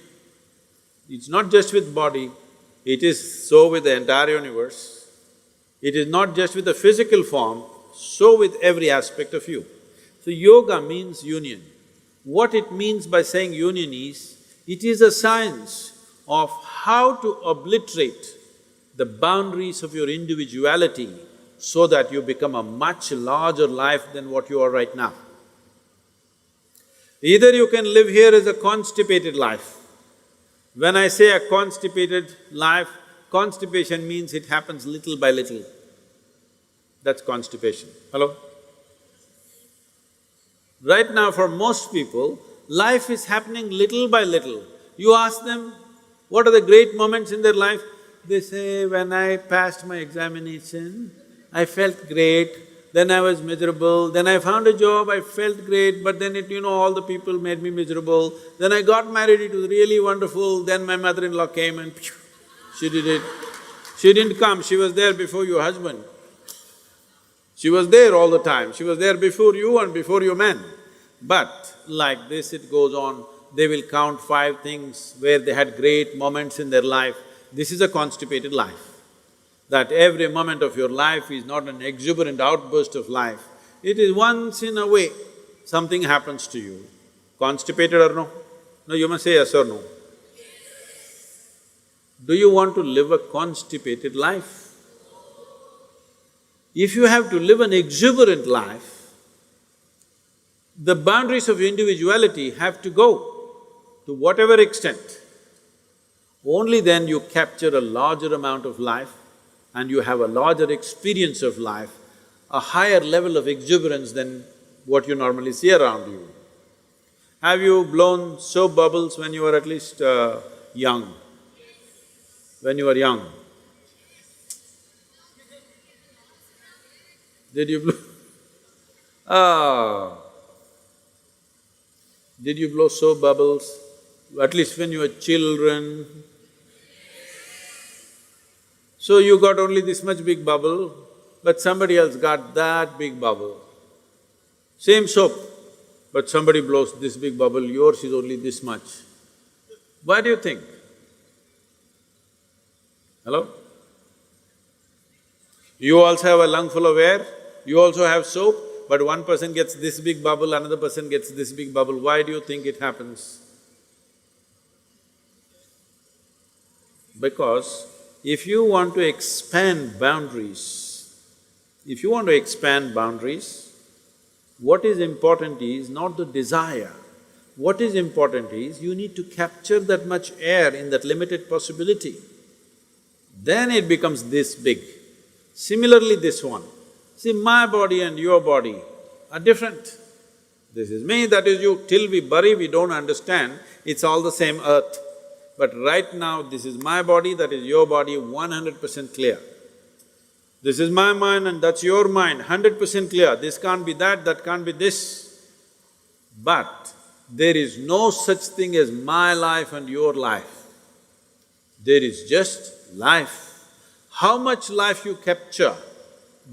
[SPEAKER 1] It's not just with body, it is so with the entire universe. It is not just with the physical form, so with every aspect of you. So yoga means union. What it means by saying union is, it is a science of how to obliterate the boundaries of your individuality so that you become a much larger life than what you are right now. Either you can live here as a constipated life. When I say a constipated life, constipation means it happens little by little. That's constipation. Hello? Right now for most people, life is happening little by little. You ask them, what are the great moments in their life? They say, when I passed my examination, I felt great, then I was miserable, then I found a job, I felt great, but then all the people made me miserable. Then I got married, it was really wonderful, then my mother-in-law came and she did it. She didn't come, she was there before your husband. She was there all the time, she was there before you and before your men. But like this it goes on, they will count 5 things where they had great moments in their life. This is a constipated life. That every moment of your life is not an exuberant outburst of life, it is once in a way something happens to you. Constipated or no? No, you must say yes or no. Do you want to live a constipated life? If you have to live an exuberant life, the boundaries of individuality have to go to whatever extent. Only then you capture a larger amount of life and you have a larger experience of life, a higher level of exuberance than what you normally see around you. Have you blown soap bubbles when you were at least young? When you were young? Did you blow? Ah. Did you blow soap bubbles? At least when you were children? So you got only this much big bubble, but somebody else got that big bubble. Same soap, but somebody blows this big bubble, yours is only this much. Why do you think? Hello? You also have a lung full of air, you also have soap, but one person gets this big bubble, another person gets this big bubble. Why do you think it happens? Because if you want to expand boundaries, what is important is not the desire. What is important is you need to capture that much air in that limited possibility. Then it becomes this big. Similarly, this one. See, my body and your body are different. This is me, that is you. Till we bury, we don't understand, it's all the same earth. But right now, this is my body, that is your body, 100% clear. This is my mind and that's your mind, 100% clear. This can't be that can't be this. But there is no such thing as my life and your life. There is just life. How much life you capture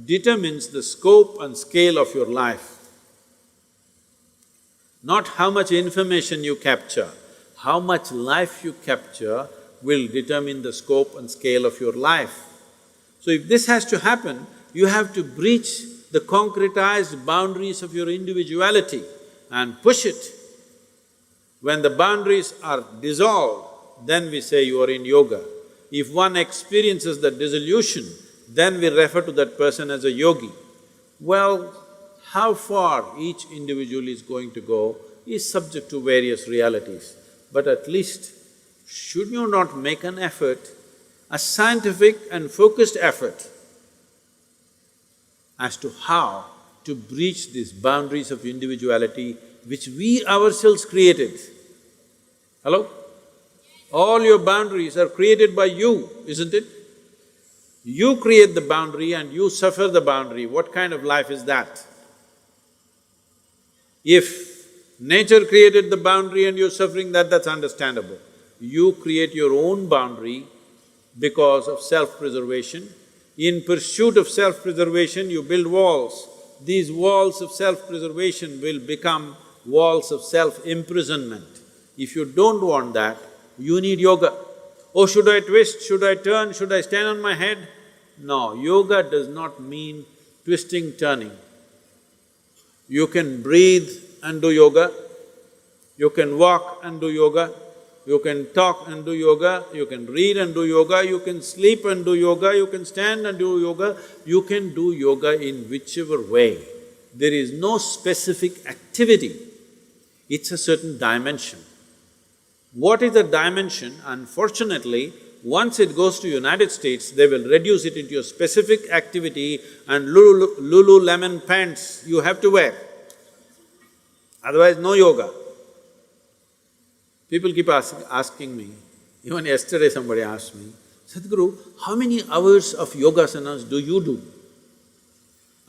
[SPEAKER 1] determines the scope and scale of your life. Not how much information you capture, how much life you capture will determine the scope and scale of your life. So if this has to happen, you have to breach the concretized boundaries of your individuality and push it. When the boundaries are dissolved, then we say you are in yoga. If one experiences the dissolution, then we refer to that person as a yogi. Well, how far each individual is going to go is subject to various realities. But at least, should you not make an effort, a scientific and focused effort as to how to breach these boundaries of individuality which we ourselves created? Hello? All your boundaries are created by you, isn't it? You create the boundary and you suffer the boundary. What kind of life is that? If nature created the boundary and you're suffering that, that's understandable. You create your own boundary because of self-preservation. In pursuit of self-preservation, you build walls. These walls of self-preservation will become walls of self-imprisonment. If you don't want that, you need yoga. Oh, should I twist, should I turn, should I stand on my head? No, yoga does not mean twisting, turning. You can breathe and do yoga, you can walk and do yoga, you can talk and do yoga, you can read and do yoga, you can sleep and do yoga, you can stand and do yoga, you can do yoga in whichever way. There is no specific activity, it's a certain dimension. What is the dimension? Unfortunately, once it goes to United States, they will reduce it into a specific activity and Lululemon pants you have to wear. Otherwise, no yoga. People keep asking me, even yesterday somebody asked me, Sadhguru, how many hours of yogasanas do you do?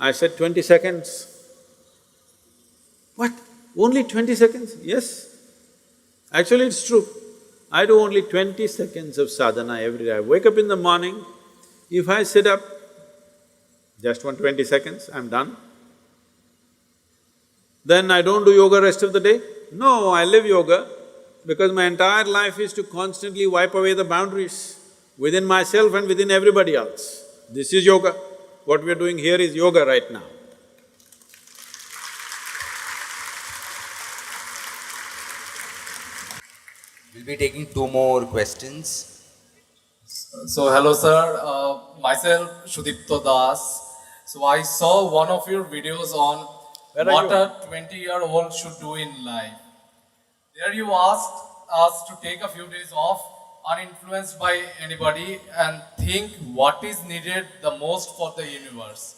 [SPEAKER 1] I said, 20 seconds. What? Only 20 seconds? Yes. Actually, it's true. I do only 20 seconds of sadhana every day. I wake up in the morning, if I sit up, just 20 seconds, I'm done. Then I don't do yoga rest of the day? No, I live yoga because my entire life is to constantly wipe away the boundaries. within myself and within everybody else. This is yoga. What we are doing here is yoga right now.
[SPEAKER 2] We'll be taking 2 more questions.
[SPEAKER 7] So hello sir, myself Shudipto Das. So I saw one of your videos on
[SPEAKER 1] Where are
[SPEAKER 7] what
[SPEAKER 1] you?
[SPEAKER 7] a 20-year-old should do in life. There you asked us to take a few days off uninfluenced by anybody and think what is needed the most for the universe.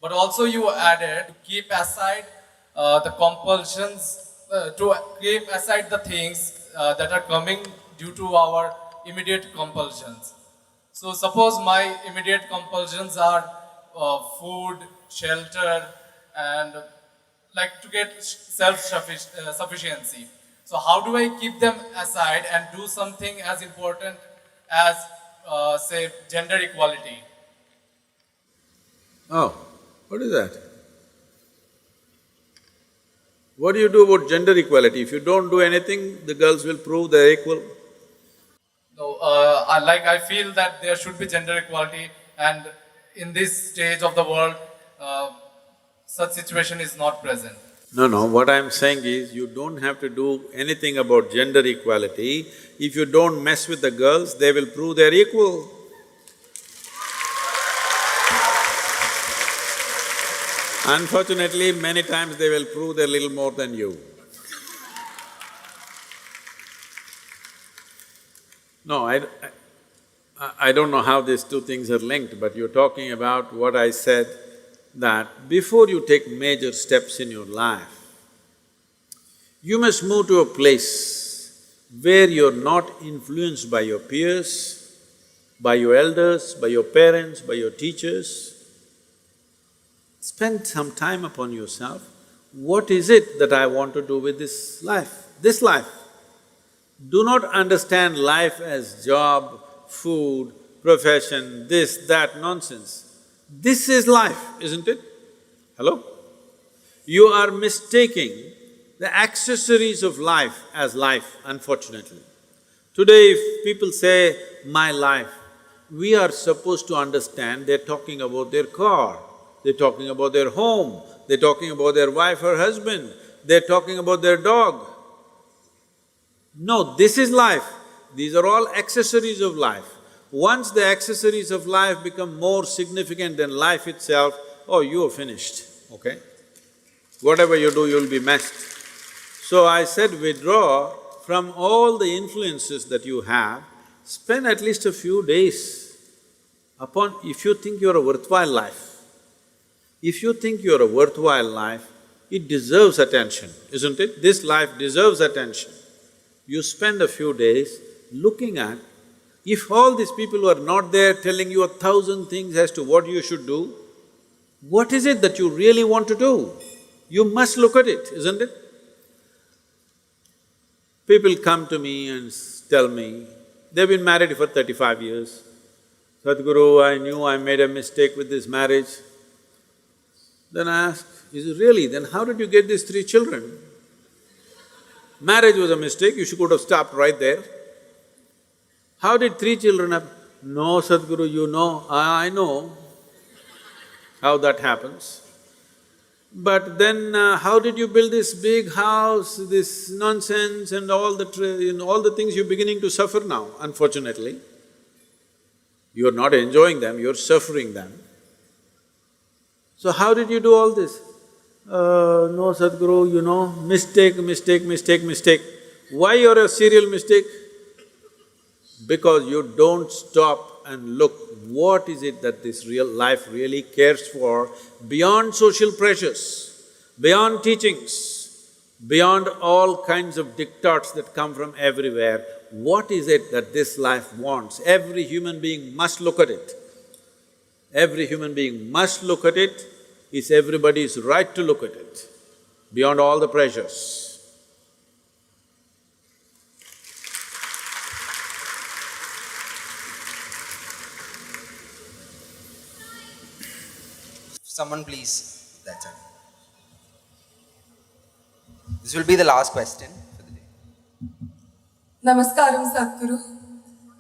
[SPEAKER 7] But also you added to keep aside the compulsions, to keep aside the things that are coming due to our immediate compulsions. So suppose my immediate compulsions are food, shelter, and like to get self-sufficiency. So how do I keep them aside and do something as important as, say, gender equality?
[SPEAKER 1] Oh, what is that? What do you do about gender equality? If you don't do anything, the girls will prove they're equal.
[SPEAKER 7] No, I feel that there should be gender equality, and in this stage of the world, such situation is not present.
[SPEAKER 1] No, what I'm saying is, you don't have to do anything about gender equality. If you don't mess with the girls, they will prove they're equal. Unfortunately, many times they will prove they're little more than you. No, I don't know how these two things are linked, but you're talking about what I said, that before you take major steps in your life, you must move to a place where you're not influenced by your peers, by your elders, by your parents, by your teachers. Spend some time upon yourself. What is it that I want to do with this life? This life. Do not understand life as job, food, profession, this, that nonsense. This is life, isn't it? Hello? You are mistaking the accessories of life as life, unfortunately. Today if people say, my life, we are supposed to understand they're talking about their car, they're talking about their home, they're talking about their wife or husband, they're talking about their dog. No, this is life. These are all accessories of life. Once the accessories of life become more significant than life itself, oh, you are finished, okay? Whatever you do, you'll be messed. So I said withdraw from all the influences that you have, spend at least a few days upon… if you think you're a worthwhile life. If you think you're a worthwhile life, it deserves attention, isn't it? This life deserves attention. You spend a few days looking at, if all these people who are not there telling you 1,000 things as to what you should do, what is it that you really want to do? You must look at it, isn't it? People come to me and tell me, they've been married for 35 years. Sadhguru, I knew I made a mistake with this marriage. Then I ask, is it really? Then how did you get these 3 children? Marriage was a mistake, you could have stopped right there. How did 3 children happen? No, Sadhguru, you know, I know how that happens. But then how did you build this big house, this nonsense and all the things you're beginning to suffer now, unfortunately. You're not enjoying them, you're suffering them. So how did you do all this? No, Sadhguru, you know, mistake. Why you're a serial mistake? Because you don't stop and look, what is it that this real life really cares for beyond social pressures, beyond teachings, beyond all kinds of diktats that come from everywhere. What is it that this life wants? Every human being must look at it. Every human being must look at it. It's everybody's right to look at it, beyond all the pressures.
[SPEAKER 2] Someone please, that's it. This will be the last question for the day.
[SPEAKER 8] Namaskaram, Sadhguru.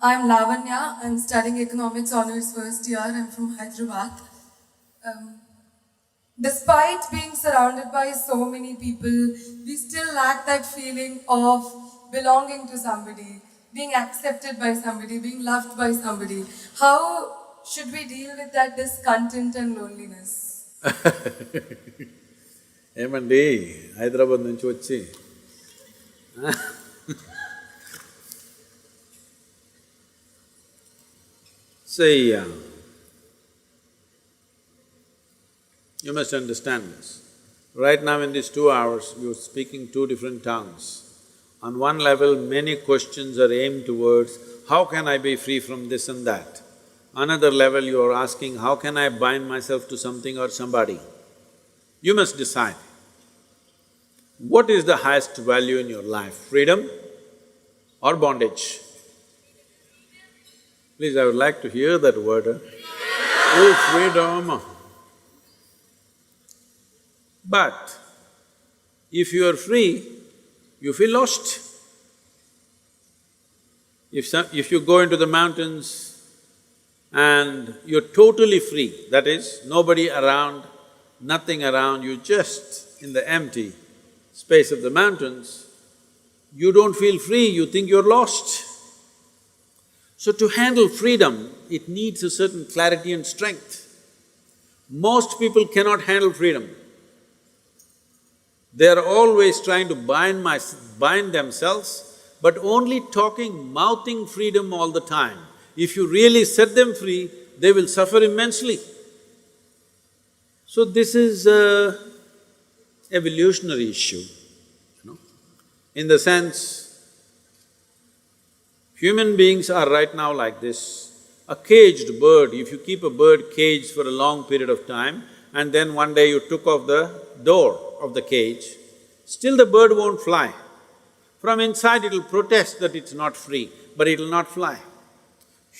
[SPEAKER 8] I'm Lavanya. I'm studying economics honors first year. I'm from Hyderabad. Despite being surrounded by so many people, we still lack that feeling of belonging to somebody, being accepted by somebody, being loved by somebody. How should we deal with that discontent and loneliness?
[SPEAKER 1] ఏమండి హైదరాబాద్ నుంచి వచ్చి say, you must understand this. Right now in these 2 hours, you're speaking two different tongues. On one level, many questions are aimed towards, how can I be free from this and that? Another level, you are asking, how can I bind myself to something or somebody? You must decide. What is the highest value in your life, freedom or bondage? Please, I would like to hear that word, Oh, freedom! But if you are free, you feel lost. If you go into the mountains and you're totally free, that is, nobody around, nothing around, you just in the empty space of the mountains, you don't feel free, you think you're lost. So to handle freedom, it needs a certain clarity and strength. Most people cannot handle freedom. They are always trying to bind themselves, but only talking, mouthing freedom all the time. If you really set them free, they will suffer immensely. So this is an evolutionary issue, in the sense, human beings are right now like this. A caged bird, if you keep a bird caged for a long period of time and then one day you took off the door of the cage, still the bird won't fly. From inside it'll protest that it's not free, but it'll not fly.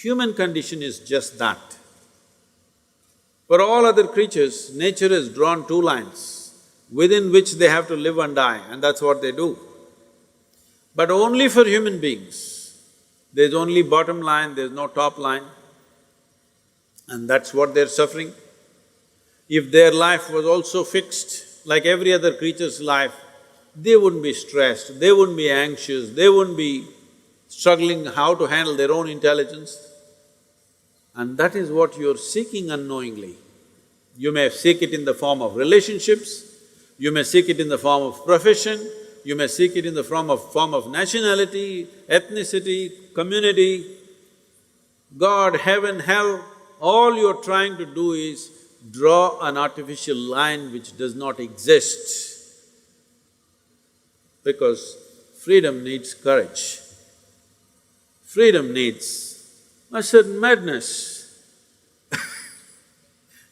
[SPEAKER 1] Human condition is just that. For all other creatures, nature has drawn two lines within which they have to live and die, and that's what they do. But only for human beings, there's only bottom line, there's no top line, and that's what they're suffering. If their life was also fixed, like every other creature's life, they wouldn't be stressed, they wouldn't be anxious, they wouldn't be struggling how to handle their own intelligence. And that is what you're seeking unknowingly. You may seek it in the form of relationships, you may seek it in the form of profession, you may seek it in the form of nationality, ethnicity, community, God, heaven, hell. All you're trying to do is draw an artificial line which does not exist. Because freedom needs courage. Freedom needs a certain madness.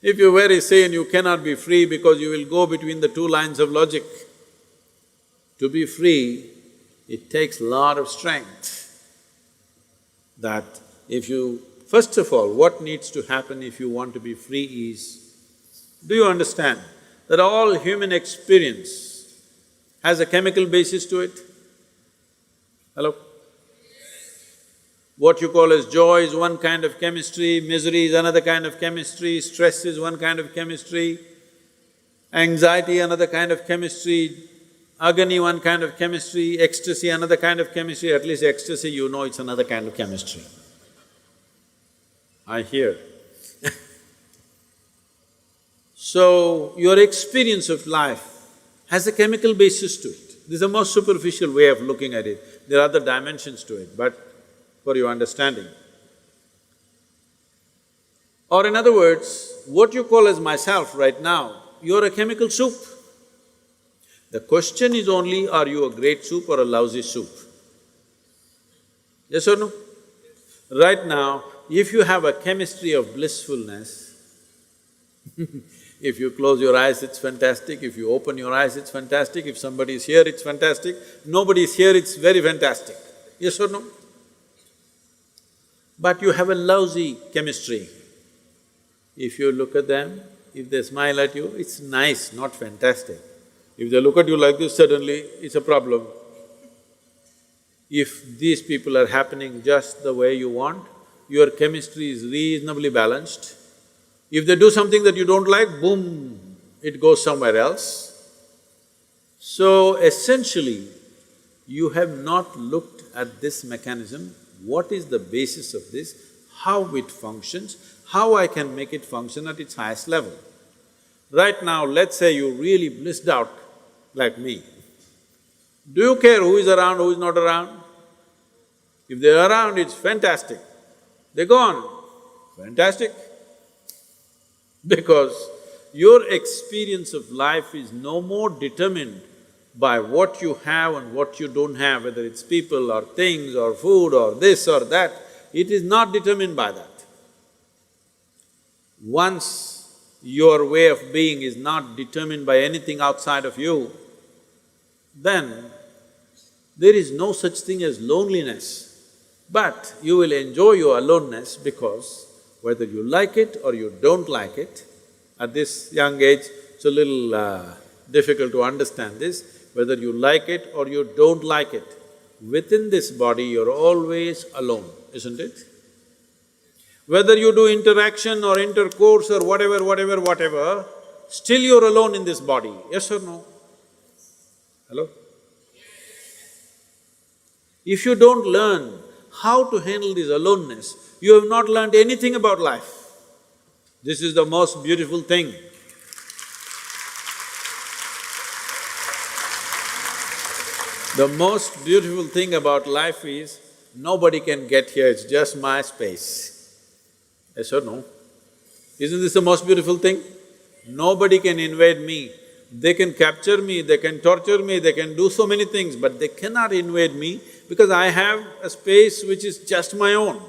[SPEAKER 1] If you're very sane, you cannot be free because you will go between the two lines of logic. To be free, it takes a lot of strength. That if you… First of all, what needs to happen if you want to be free is, do you understand that all human experience has a chemical basis to it? Hello? What you call as joy is one kind of chemistry, misery is another kind of chemistry, stress is one kind of chemistry, anxiety another kind of chemistry, agony one kind of chemistry, ecstasy another kind of chemistry. At least ecstasy, you know it's another kind of chemistry. I hear. So, your experience of life has a chemical basis to it. This is the most superficial way of looking at it. There are other dimensions to it, but for your understanding. Or in other words, what you call as myself right now, you're a chemical soup. The question is only, are you a great soup or a lousy soup? Yes or no? Right now, if you have a chemistry of blissfulness, if you close your eyes, it's fantastic, if you open your eyes, it's fantastic, if somebody is here, it's fantastic, nobody is here, it's very fantastic. Yes or no? But you have a lousy chemistry. If you look at them, if they smile at you, it's nice, not fantastic. If they look at you like this, suddenly it's a problem. If these people are happening just the way you want, your chemistry is reasonably balanced. If they do something that you don't like, boom, it goes somewhere else. So essentially, you have not looked at this mechanism, what is the basis of this, how it functions, how I can make it function at its highest level. Right now, let's say you really blissed out like me. Do you care who is around, who is not around? If they're around, it's fantastic. They're gone, fantastic. Because your experience of life is no more determined by what you have and what you don't have, whether it's people or things or food or this or that, it is not determined by that. Once your way of being is not determined by anything outside of you, then there is no such thing as loneliness. But you will enjoy your aloneness because whether you like it or you don't like it, at this young age, it's a little difficult to understand this, whether you like it or you don't like it, within this body you're always alone, isn't it? Whether you do interaction or intercourse or whatever, still you're alone in this body, yes or no? Hello? If you don't learn how to handle this aloneness, you have not learned anything about life. This is the most beautiful thing. The most beautiful thing about life is, nobody can get here, it's just my space. Yes or no? Isn't this the most beautiful thing? Nobody can invade me. They can capture me, they can torture me, they can do so many things, but they cannot invade me because I have a space which is just my own.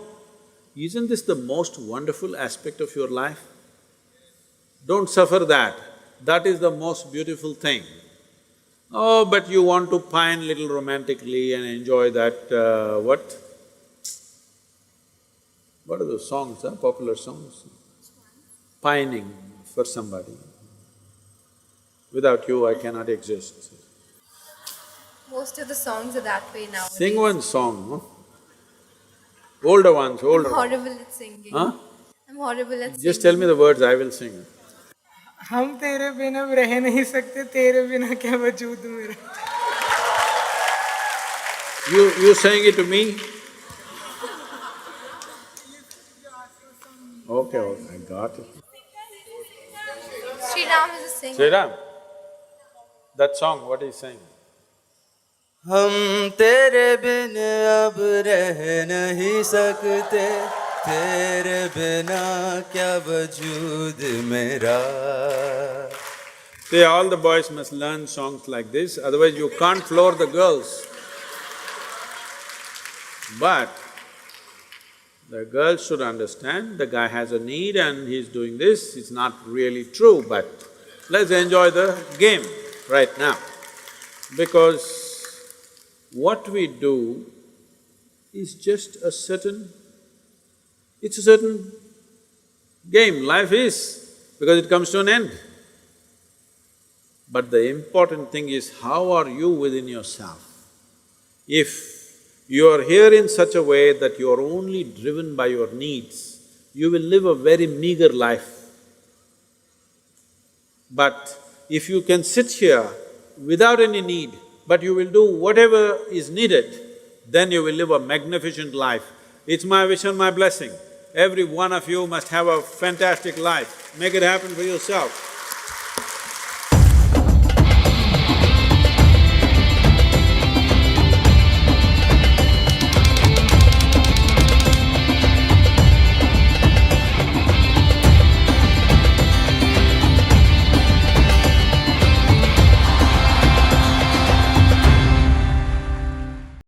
[SPEAKER 1] Isn't this the most wonderful aspect of your life? Don't suffer that, that is the most beautiful thing. Oh, but you want to pine little romantically and enjoy that, what? What are those songs, popular songs? Pining for somebody. Without you, I cannot exist.
[SPEAKER 4] Most of the songs are that way nowadays.
[SPEAKER 1] Sing one song, huh? Older ones, older
[SPEAKER 4] I'm
[SPEAKER 1] ones.
[SPEAKER 4] horrible at singing.
[SPEAKER 1] Huh?
[SPEAKER 4] I'm horrible at singing.
[SPEAKER 1] Just tell me the words, I will sing.
[SPEAKER 3] हम तेरे बिना रह नहीं सकते, तेरे बिना क्या वजूद मेरा।
[SPEAKER 1] You saying it to me? Okay, I got it.
[SPEAKER 4] Sri Ram is a singer.
[SPEAKER 1] Sri Ram, that song, what is he saying?
[SPEAKER 2] हम तेरे बिन अब रह नहीं सकते, तेरे बिना क्या वजूद मेरा।
[SPEAKER 1] See, all the boys must learn songs like this, otherwise you can't floor the girls. But the girls should understand, the guy has a need and he's doing this, it's not really true, but let's enjoy the game right now. Because what we do is just a certain… it's a certain game, life is, because it comes to an end. But the important thing is, how are you within yourself? If you are here in such a way that you are only driven by your needs, you will live a very meager life. But if you can sit here without any need, but you will do whatever is needed, then you will live a magnificent life. It's my wish and my blessing. Every one of you must have a fantastic life. Make it happen for yourself.